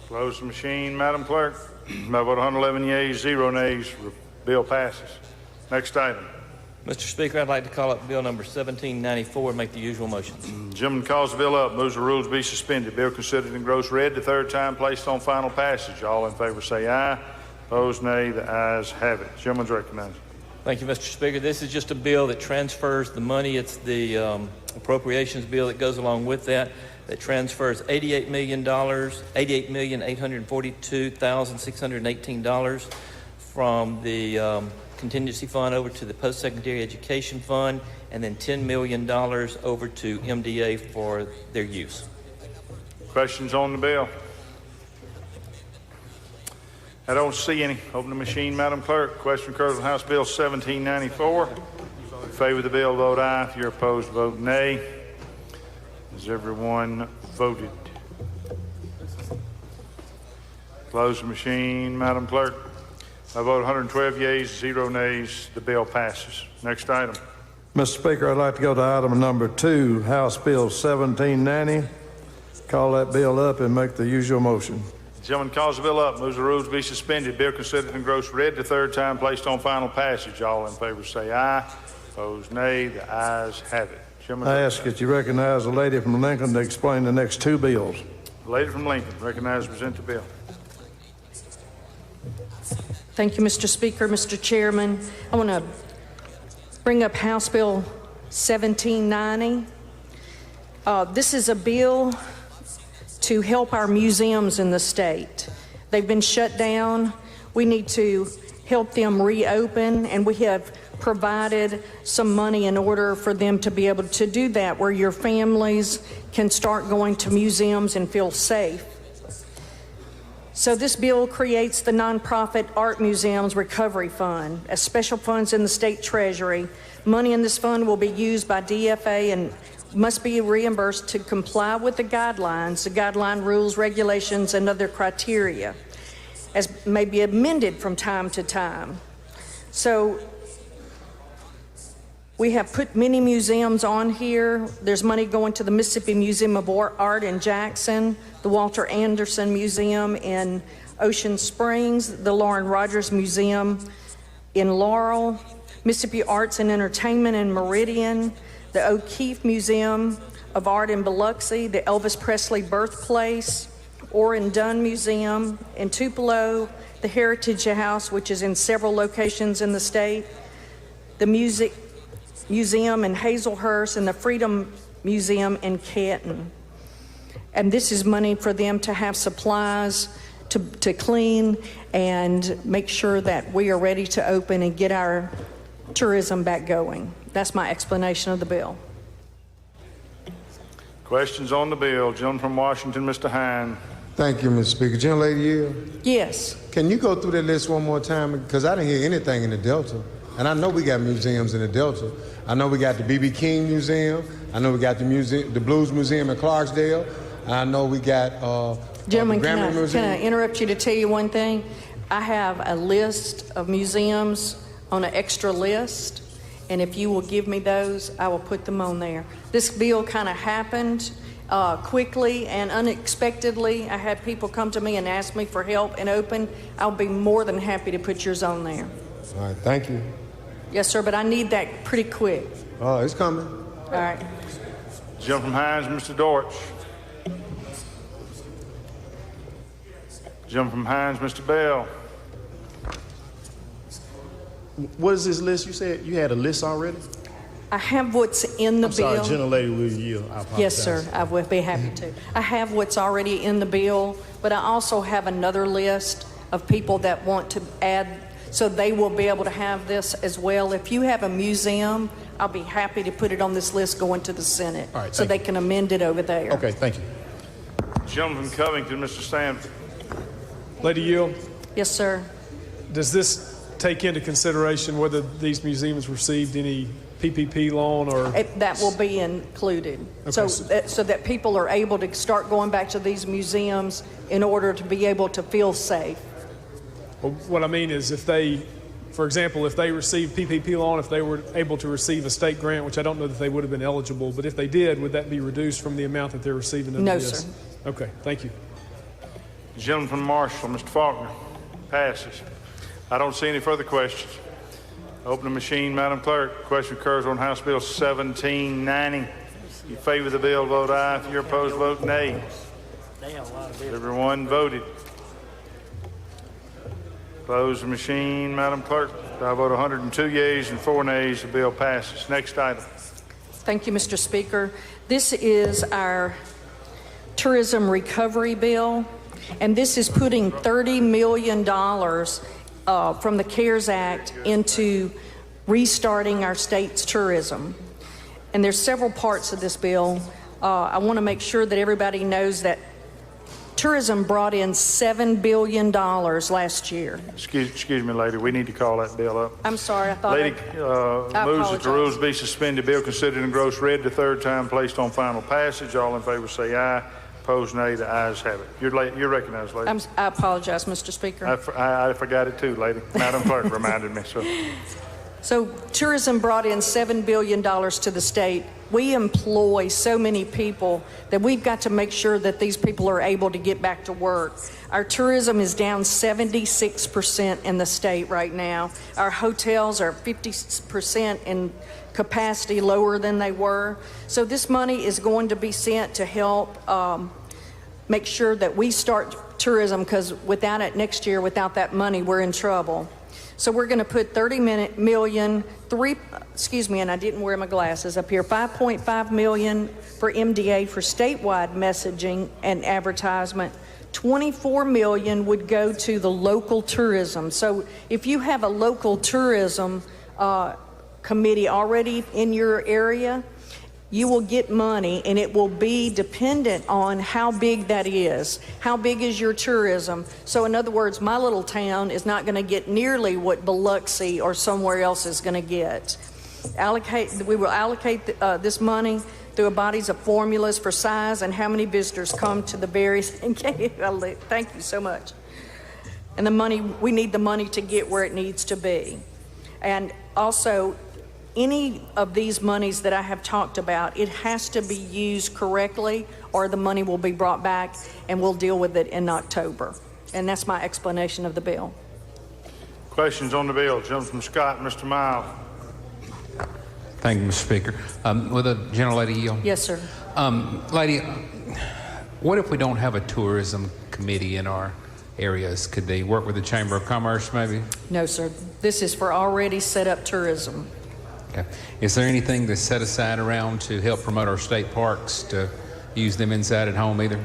Close the machine, Madam Clerk. By vote 111 yeas, 0 nays, bill passes. Next item. Mr. Speaker, I'd like to call up bill number 1794 and make the usual motions. Gentleman calls the bill up, moves the rules be suspended. Bill considered and gross read the third time, placed on final passage. All in favor say aye. Opposed, nay. The ayes have it. Gentleman's recognized. Thank you, Mr. Speaker. This is just a bill that transfers the money. It's the appropriations bill that goes along with that transfers $88,842,618 from the contingency fund over to the post-secondary education fund, and then $10 million over to MDA for their use. Questions on the bill? I don't see any. Open the machine, Madam Clerk. Question occurs on House Bill 1794. In favor of the bill, vote aye. If you're opposed, vote nay. Has everyone voted? Close the machine, Madam Clerk. I vote 112 yeas, 0 nays. The bill passes. Next item. Mr. Speaker, I'd like to go to item number 2, House Bill 1790. Call that bill up and make the usual motion. The gentleman calls the bill up, moves the rules be suspended. Bill considered and gross read the third time, placed on final passage. All in favor say aye. Opposed, nay. The ayes have it. I ask that you recognize the lady from Lincoln to explain the next 2 bills. The lady from Lincoln, recognized, present the bill. Thank you, Mr. Speaker. Mr. Chairman, I want to bring up House Bill 1790. This is a bill to help our museums in the state. They've been shut down. We need to help them reopen, and we have provided some money in order for them to be able to do that, where your families can start going to museums and feel safe. So this bill creates the nonprofit Art Museums Recovery Fund as special funds in the state treasury. Money in this fund will be used by DFA and must be reimbursed to comply with the guideline rules, regulations, and other criteria, as may be amended from time to time. So we have put many museums on here. There's money going to the Mississippi Museum of Art in Jackson, the Walter Anderson Museum in Ocean Springs, the Lauren Rogers Museum in Laurel, Mississippi Arts and Entertainment in Meridian, the O'Keeffe Museum of Art in Biloxi, the Elvis Presley Birthplace, Orrin Dunn Museum in Tupelo, the Heritage House, which is in several locations in the state, the Music Museum in Hazelhurst, and the Freedom Museum in Canton. And this is money for them to have supplies to clean and make sure that we are ready to open and get our tourism back going. That's my explanation of the bill. Questions on the bill. Gentleman from Washington, Mr. Hine. Thank you, Mr. Speaker. Gentlelady Yield? Yes. Can you go through that list one more time? Because I didn't hear anything in the Delta. And I know we got museums in the Delta. I know we got the B.B. King Museum. I know we got the Blues Museum in Clarksdale. I know we got Gentlemen, the Grammy Museum. Can I interrupt you to tell you one thing? I have a list of museums on an extra list, and if you will give me those, I will put them on there. This bill kind of happened quickly and unexpectedly. I had people come to me and ask me for help and open. I'll be more than happy to put yours on there. All right, thank you. Yes, sir, but I need that pretty quick. Oh, it's coming. All right. Gentleman from Hines, Mr. Dortch. Gentleman from Hines, Mr. Bell. What is this list? You said you had a list already? I have what's in the I'm bill. sorry, Gentlelady, will you yield? I apologize. Yes, sir. I would be happy to. I have what's already in the bill, but I also have another list of people that want to add, so they will be able to have this as well. If you have a museum, I'll be happy to put it on this list going to the Senate, All right, so they you. can amend it over there. Okay, thank you. Gentleman from Covington, Mr. Sanford. Lady Yield, Yes, sir. does this take into consideration whether these museums received any PPP loan or? That will be included. Okay, So that people are able to start going back to these museums in order to be able to feel safe. Well, what I mean is if they, for example, if they received PPP loan, if they were able to receive a state grant, which I don't know that they would have been eligible, but if they did, would that be reduced from the amount that they're receiving under No, this? sir. Okay, thank you. Gentleman from Marshall, Mr. Faulkner. Passes. I don't see any further questions. Open the machine, Madam Clerk. Question occurs on House Bill 1790. If you favor the bill, vote aye. If you're opposed, vote nay. Everyone voted. Close the machine, Madam Clerk. I vote 102 yeas and 4 nays. The bill passes. Next item. Thank you, Mr. Speaker. This is our tourism recovery bill, and this is putting $30 million from the CARES Act into restarting our state's tourism. And there's several parts of this bill. I want to make sure that everybody knows that tourism brought in $7 billion last year. Excuse me, lady. We need to call that bill up. I'm sorry. I thought Lady moves that the rules be suspended. Bill considered and gross read the third time, placed on final passage. All in favor say aye. Opposed, nay. The ayes have it. You're recognized, lady. I apologize, Mr. Speaker. I forgot it too, lady. Madam Clerk reminded me. So tourism brought in $7 billion to the state. We employ so many people that we've got to make sure that these people are able to get back to work. Our tourism is down 76% in the state right now. Our hotels are 50% in capacity lower than they were. So this money is going to be sent to help make sure that we start tourism, because without it next year, without that money, we're in trouble. So we're going to put $30 million, and I didn't wear my glasses up here, $5.5 million for MDA for statewide messaging and advertisement. $24 million would go to the local tourism. So if you have a local tourism committee already in your area, you will get money, and it will be dependent on how big that is. How big is your tourism? So in other words, my little town is not going to get nearly what Biloxi or somewhere else is going to get. We will allocate this money through a bodies of formulas for size and how many visitors come to the various. Thank you so much. And the money, we need the money to get where it needs to be. And also, any of these monies that I have talked about, it has to be used correctly, or the money will be brought back, and we'll deal with it in October. And that's my explanation of the bill. Questions on the bill? Gentleman from Scott, Mr. Miles. Thank you, Mr. Speaker. Will the gentlelady yield? Yes, sir. Lady, what if we don't have a tourism committee in our areas? Could they work with the Chamber of Commerce, maybe? No, sir. This is for already set up tourism. Okay. Is there anything that's set aside around to help promote our state parks, to use them inside at home either?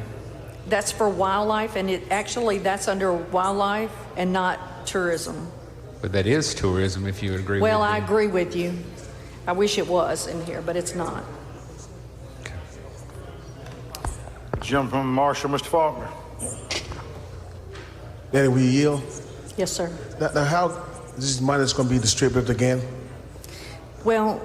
That's for wildlife, and that's under wildlife and not tourism. But that is tourism, if you would agree with me. Well, I agree with you. I wish it was in here, but it's not. Okay. Gentleman from Marshall, Mr. Faulkner. Daddy, will you yield? Yes, sir. Now how this money is going to be distributed again? Well,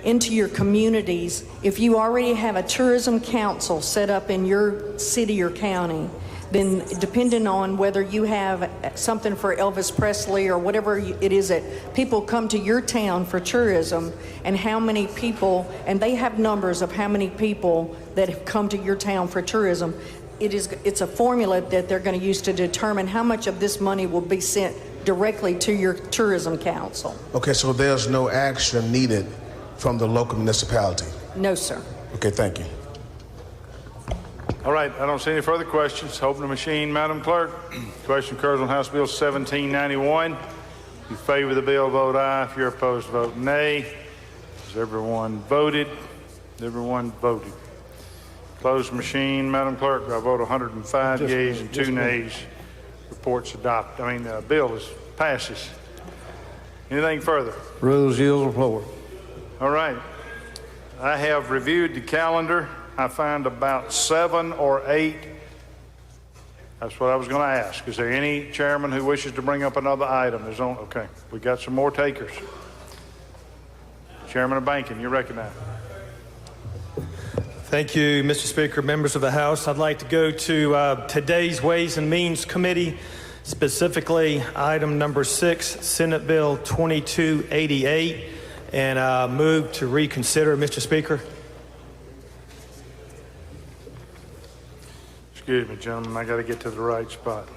into your communities, if you already have a tourism council set up in your city or county, then depending on whether you have something for Elvis Presley or whatever it is that people come to your town for tourism, and how many people, and they have numbers of how many people that have come to your town for tourism, it's a formula that they're going to use to determine how much of this money will be sent directly to your tourism council. Okay, so there's no action needed from the local municipality? No, sir. Okay, thank you. All right, I don't see any further questions. Open the machine, Madam Clerk. Question occurs on House Bill 1791. If you favor the bill, vote aye. If you're opposed, vote nay. Has everyone voted? Everyone voted. Close the machine, Madam Clerk. I vote 105 yeas and 2 nays. Report's adopted. Bill passes. Anything further? Rules yield the floor. All right. I have reviewed the calendar. I find about 7 or 8. That's what I was going to ask. Is there any chairman who wishes to bring up another item? Okay. We got some more takers. Chairman of Banking, you're recognized. Thank you, Mr. Speaker, members of the House. I'd like to go to today's Ways and Means Committee, specifically item number 6, Senate Bill 2288, and move to reconsider, Mr. Speaker. Excuse me, gentlemen, I got to get to the right spot.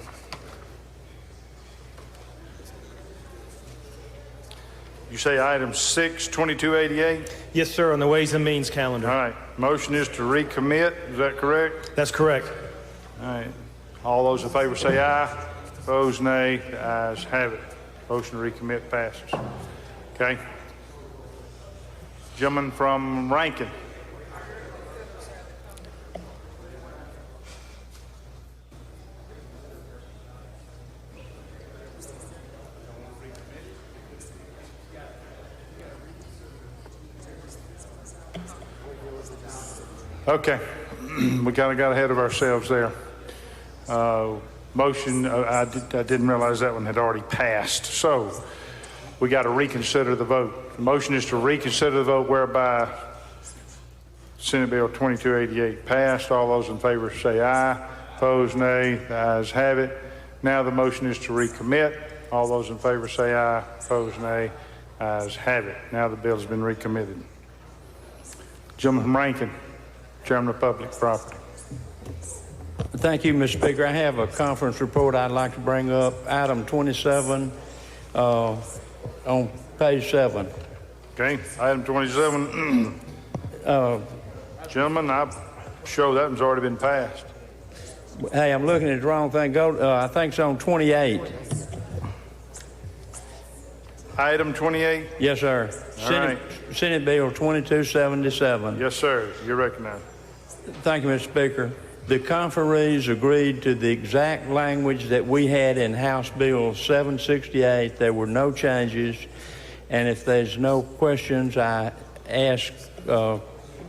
You say item 6, 2288? Yes, sir, on the Ways and Means calendar. All right. Motion is to recommit. Is that correct? That's correct. All right. All those in favor say aye. Opposed, nay. The ayes have it. Motion to recommit passes. Okay. Gentleman from Rankin. Okay, we kind of got ahead of ourselves there. Motion, I didn't realize that one had already passed. So we got to reconsider the vote. The motion is to reconsider the vote whereby Senate Bill 2288 passed. All those in favor say aye. Opposed, nay. The ayes have it. Now the motion is to recommit. All those in favor say aye. Opposed, nay. Ayes have it. Now the bill has been recommitted. Gentleman from Rankin. Chairman of Public Property. Thank you, Mr. Speaker. I have a conference report I'd like to bring up. Item 27 on page 7. Okay, item 27. Gentlemen, I'm sure that one's already been passed. Hey, I'm looking at the wrong thing. I think it's on 28. Item 28? Yes, sir. Senate Bill 2277. Yes, sir. You're recognized. Thank you, Mr. Speaker. The conferees agreed to the exact language that we had in House Bill 768. There were no changes. And if there's no questions, I ask that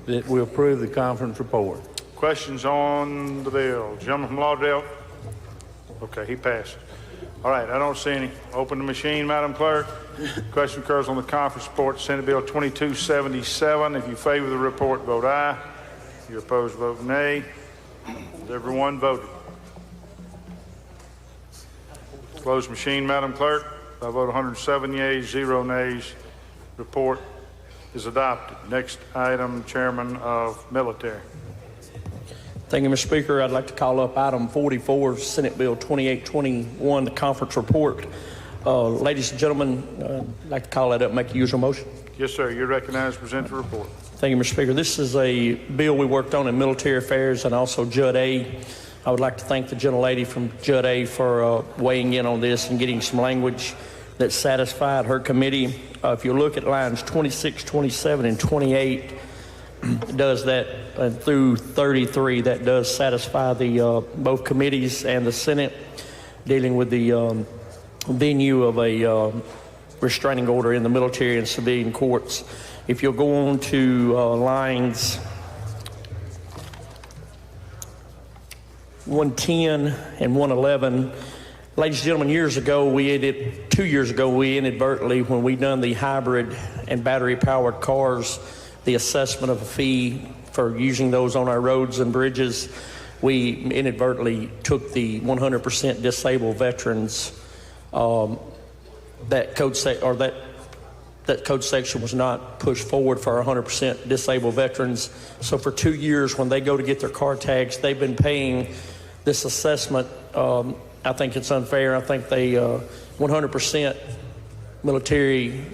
we approve the conference report. Questions on the bill? Gentleman from Lauderdale? Okay, he passed. All right, I don't see any. Open the machine, Madam Clerk. Question occurs on the conference report, Senate Bill 2277. If you favor the report, vote aye. If you're opposed, vote nay. Has everyone voted? Closed machine, Madam Clerk. I vote 107 yeas, 0 nays. Report is adopted. Next item, Chairman of Military. Thank you, Mr. Speaker. I'd like to call up item 44, Senate Bill 2821, the conference report. Ladies and gentlemen, I'd like to call that up and make a usual motion. Yes, sir. You're recognized to present the report. Thank you, Mr. Speaker. This is a bill we worked on in Military Affairs and also Judd A. I would like to thank the gentlelady from Judd A for weighing in on this and getting some language that satisfied her committee. If you look at lines 26, 27, and 28, it does that through 33. That does satisfy the both committees and the Senate dealing with the venue of a restraining order in the military and civilian courts. If you'll go on to lines 110 and 111, ladies and gentlemen, 2 years ago, we inadvertently, when we done the hybrid and battery-powered cars, the assessment of a fee for using those on our roads and bridges, we inadvertently took the 100% disabled veterans. That code section was not pushed forward for 100% disabled veterans. So for 2 years, when they go to get their car tags, they've been paying this assessment. I think it's unfair. I think they 100% military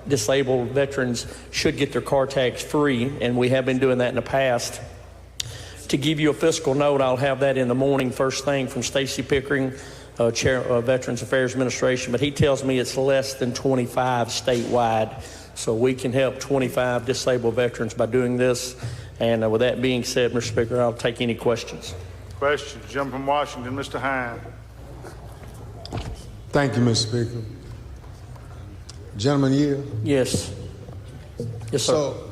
disabled veterans should get their car tags free, and we have been doing that in the past. To give you a fiscal note, I'll have that in the morning, first thing, from Stacy Pickering, Chair of Veterans Affairs Administration, but he tells me it's less than 25 statewide. So we can help 25 disabled veterans by doing this. And with that being said, Mr. Speaker, I'll take any questions. Questions? Gentleman from Washington, Mr. Hine. Thank you, Mr. Speaker. Gentleman Yield? Yes. Yes, sir. So,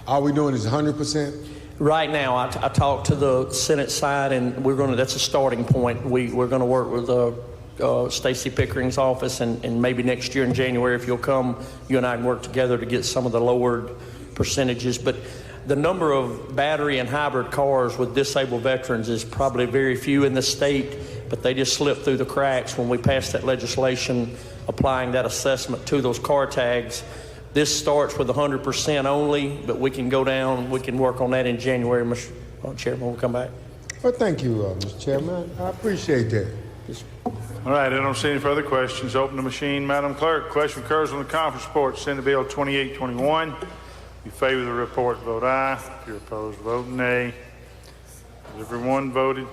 are we doing this 100%? Right now, I talked to the Senate side, and that's a starting point. We're going to work with Stacy Pickering's office, and maybe next year in January, if you'll come, you and I can work together to get some of the lowered percentages. But the number of battery and hybrid cars with disabled veterans is probably very few in the state, but they just slipped through the cracks when we passed that legislation applying that assessment to those car tags. This starts with 100% only, but we can go down, we can work on that in January, Mr. Chairman, we'll come back. Well, thank you, Mr. Chairman. I appreciate that. All right, I don't see any further questions. Open the machine, Madam Clerk. Question occurs on the conference report, Senate Bill 2821. If you favor the report, vote aye. If you're opposed, vote nay. Has everyone voted?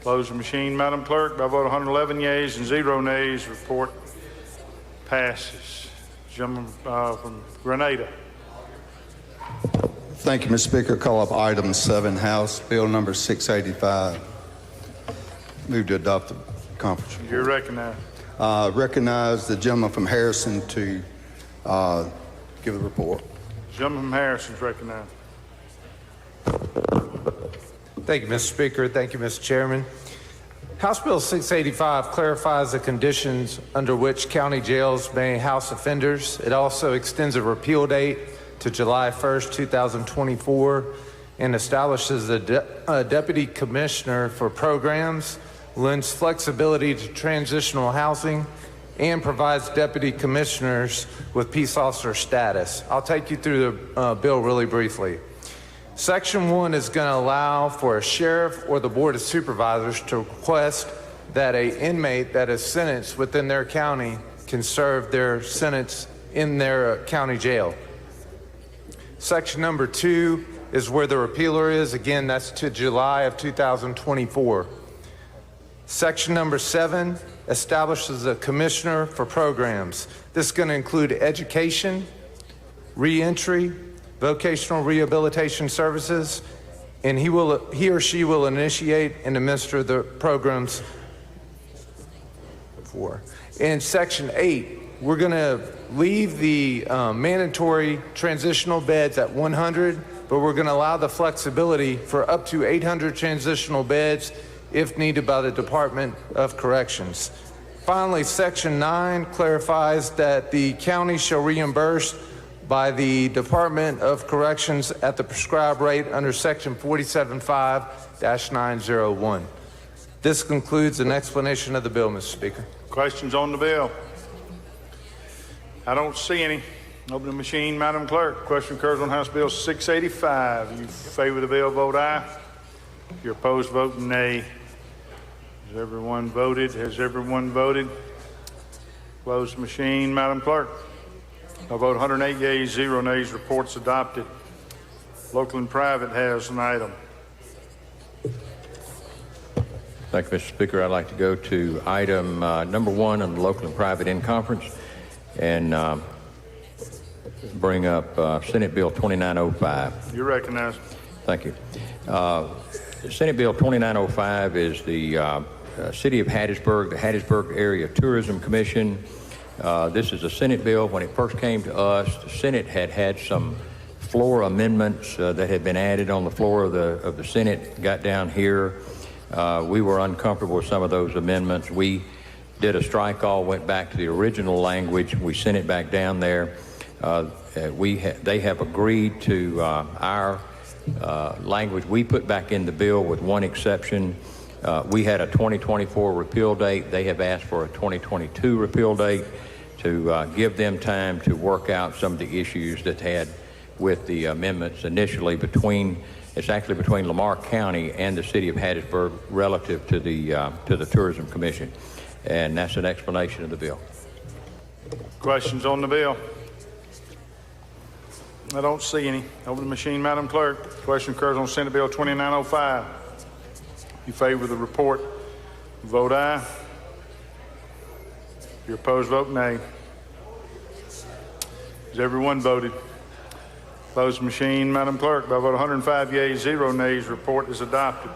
Close the machine, Madam Clerk. By vote 111 yeas and 0 nays, report passes. Gentleman from Grenada. Thank you, Mr. Speaker. Call up item 7, House Bill number 685. Move to adopt the conference report. You're recognized. Recognize the gentleman from Harrison to give the report. Gentleman from Harrison is recognized. Thank you, Mr. Speaker. Thank you, Mr. Chairman. House Bill 685 clarifies the conditions under which county jails may house offenders. It also extends a repeal date to July 1st, 2024, and establishes a deputy commissioner for programs, lends flexibility to transitional housing, and provides deputy commissioners with peace officer status. I'll take you through the bill really briefly. Section 1 is going to allow for a sheriff or the board of supervisors to request that an inmate that is sentenced within their county can serve their sentence in their county jail. Section number 2 is where the repealer is. Again, that's to July of 2024. Section number 7 establishes a commissioner for programs. This is going to include education, reentry, vocational rehabilitation services, and he or she will initiate and administer the programs for. In Section 8, we're going to leave the mandatory transitional beds at 100, but we're going to allow the flexibility for up to 800 transitional beds if needed by the Department of Corrections. Finally, Section 9 clarifies that the county shall reimburse by the Department of Corrections at the prescribed rate under Section 47.5-901. This concludes an explanation of the bill, Mr. Speaker. Questions on the bill? I don't see any. Open the machine, Madam Clerk. Question occurs on House Bill 685. If you favor the bill, vote aye. If you're opposed, vote nay. Has everyone voted? Has everyone voted? Close the machine, Madam Clerk. By vote 108 yeas, 0 nays, reports adopted. Local and private has an item. Thank you, Mr. Speaker. I'd like to go to item number 1 on the local and private in conference and bring up Senate Bill 2905. You're recognized. Thank you. Senate Bill 2905 is the City of Hattiesburg, the Hattiesburg Area Tourism Commission. This is a Senate bill. When it first came to us, the Senate had some floor amendments that had been added on the floor of the Senate. Got down here, we were uncomfortable with some of those amendments. We did a strike all, went back to the original language. We sent it back down there. They have agreed to our language we put back in the bill with one exception. We had a 2024 repeal date. They have asked for a 2022 repeal date to give them time to work out some of the issues that they had with the amendments initially it's actually between Lamar County and the City of Hattiesburg relative to the Tourism Commission. And that's an explanation of the bill. Questions on the bill? I don't see any. Over the machine, Madam Clerk. Question occurs on Senate Bill 2905. You favor the report, vote aye. If you're opposed, vote nay. Has everyone voted? Closed machine, Madam Clerk. By a vote of 105 yeas, 0 nays, report is adopted.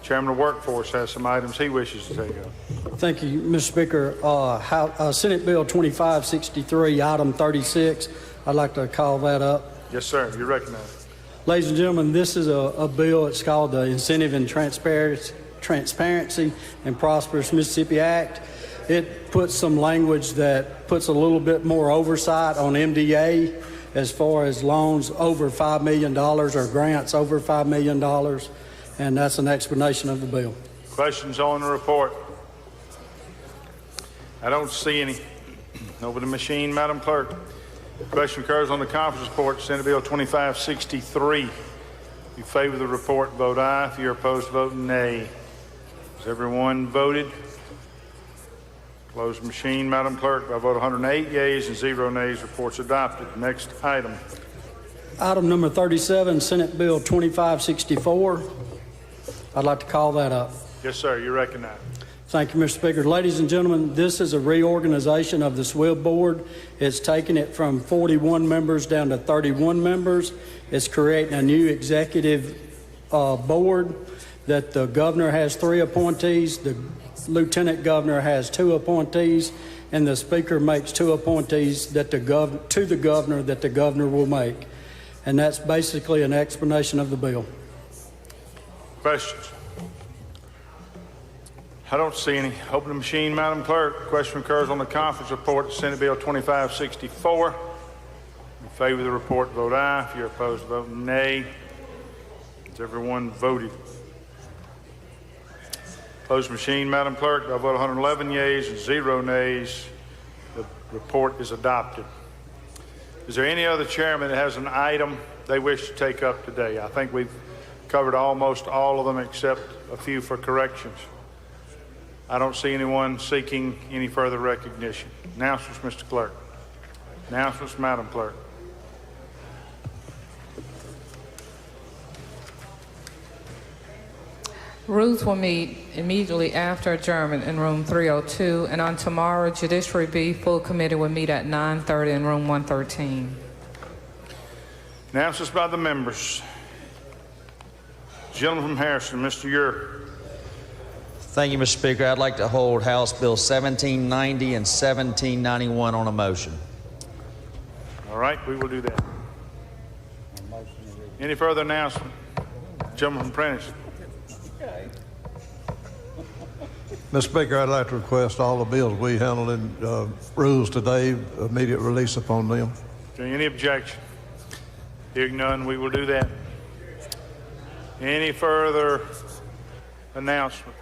Chairman of Workforce has some items he wishes to take up. Thank you, Mr. Speaker. Senate Bill 2563, item 36. I'd like to call that up. Yes, sir. You're recognized. Ladies and gentlemen, this is a bill. It's called the Incentive and Transparency and Prosperous Mississippi Act. It puts some language that puts a little bit more oversight on MDA as far as loans over $5 million or grants over $5 million. And that's an explanation of the bill. Questions on the report? I don't see any. Over the machine, Madam Clerk. Question occurs on the conference report, Senate Bill 2563. If you favor the report, vote aye. If you're opposed, vote nay. Has everyone voted? Closed machine, Madam Clerk. By a vote of 108 yeas and 0 nays, report's adopted. Next item. Item number 37, Senate Bill 2564. I'd like to call that up. Yes, sir. You're recognized. Thank you, Mr. Speaker. Ladies and gentlemen, this is a reorganization of the SWIB board. It's taking it from 41 members down to 31 members. It's creating a new executive board that the governor has 3 appointees, the lieutenant governor has 2 appointees, and the speaker makes 2 appointees that the governor will make. And that's basically an explanation of the bill. Questions? I don't see any. Open the machine, Madam Clerk. Question occurs on the conference report, Senate Bill 2564. In favor of the report, vote aye. If you're opposed, vote nay. Has everyone voted? Closed machine, Madam Clerk. By a vote of 111 yeas and 0 nays, the report is adopted. Is there any other chairman that has an item they wish to take up today? I think we've covered almost all of them except a few for corrections. I don't see anyone seeking any further recognition. Announcements, Mr. Clerk. Announcements, Madam Clerk. Rules will meet immediately after adjournment in room 302, and on tomorrow, Judiciary B full committee will meet at 9:30 in room 113. Announcements by the members. Gentleman from Harrison, Mr. Ure. Thank you, Mr. Speaker. I'd like to hold House Bill 1790 and 1791 on a motion. All right, we will do that. Any further announcement? Gentleman from Prentice. Mr. Speaker, I'd like to request all the bills we handled in rules today, immediate release upon them. Is there any objection? Hearing none, we will do that. Any further announcement?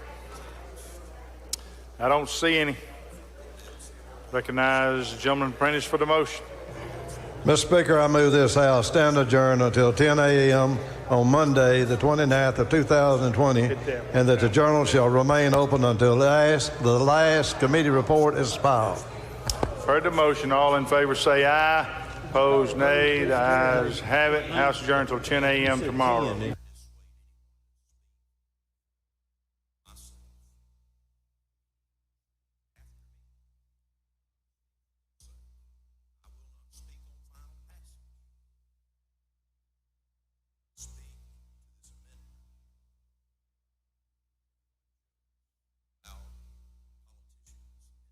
I don't see any. Recognize the gentleman from Prentice for the motion. Mr. Speaker, I move this House stand adjourned until 10 a.m. on Monday, the 29th of 2020, and that the journal shall remain open until the last committee report is filed. Heard the motion. All in favor say aye. Opposed, nay. The ayes have it. House adjourned until 10 a.m. tomorrow.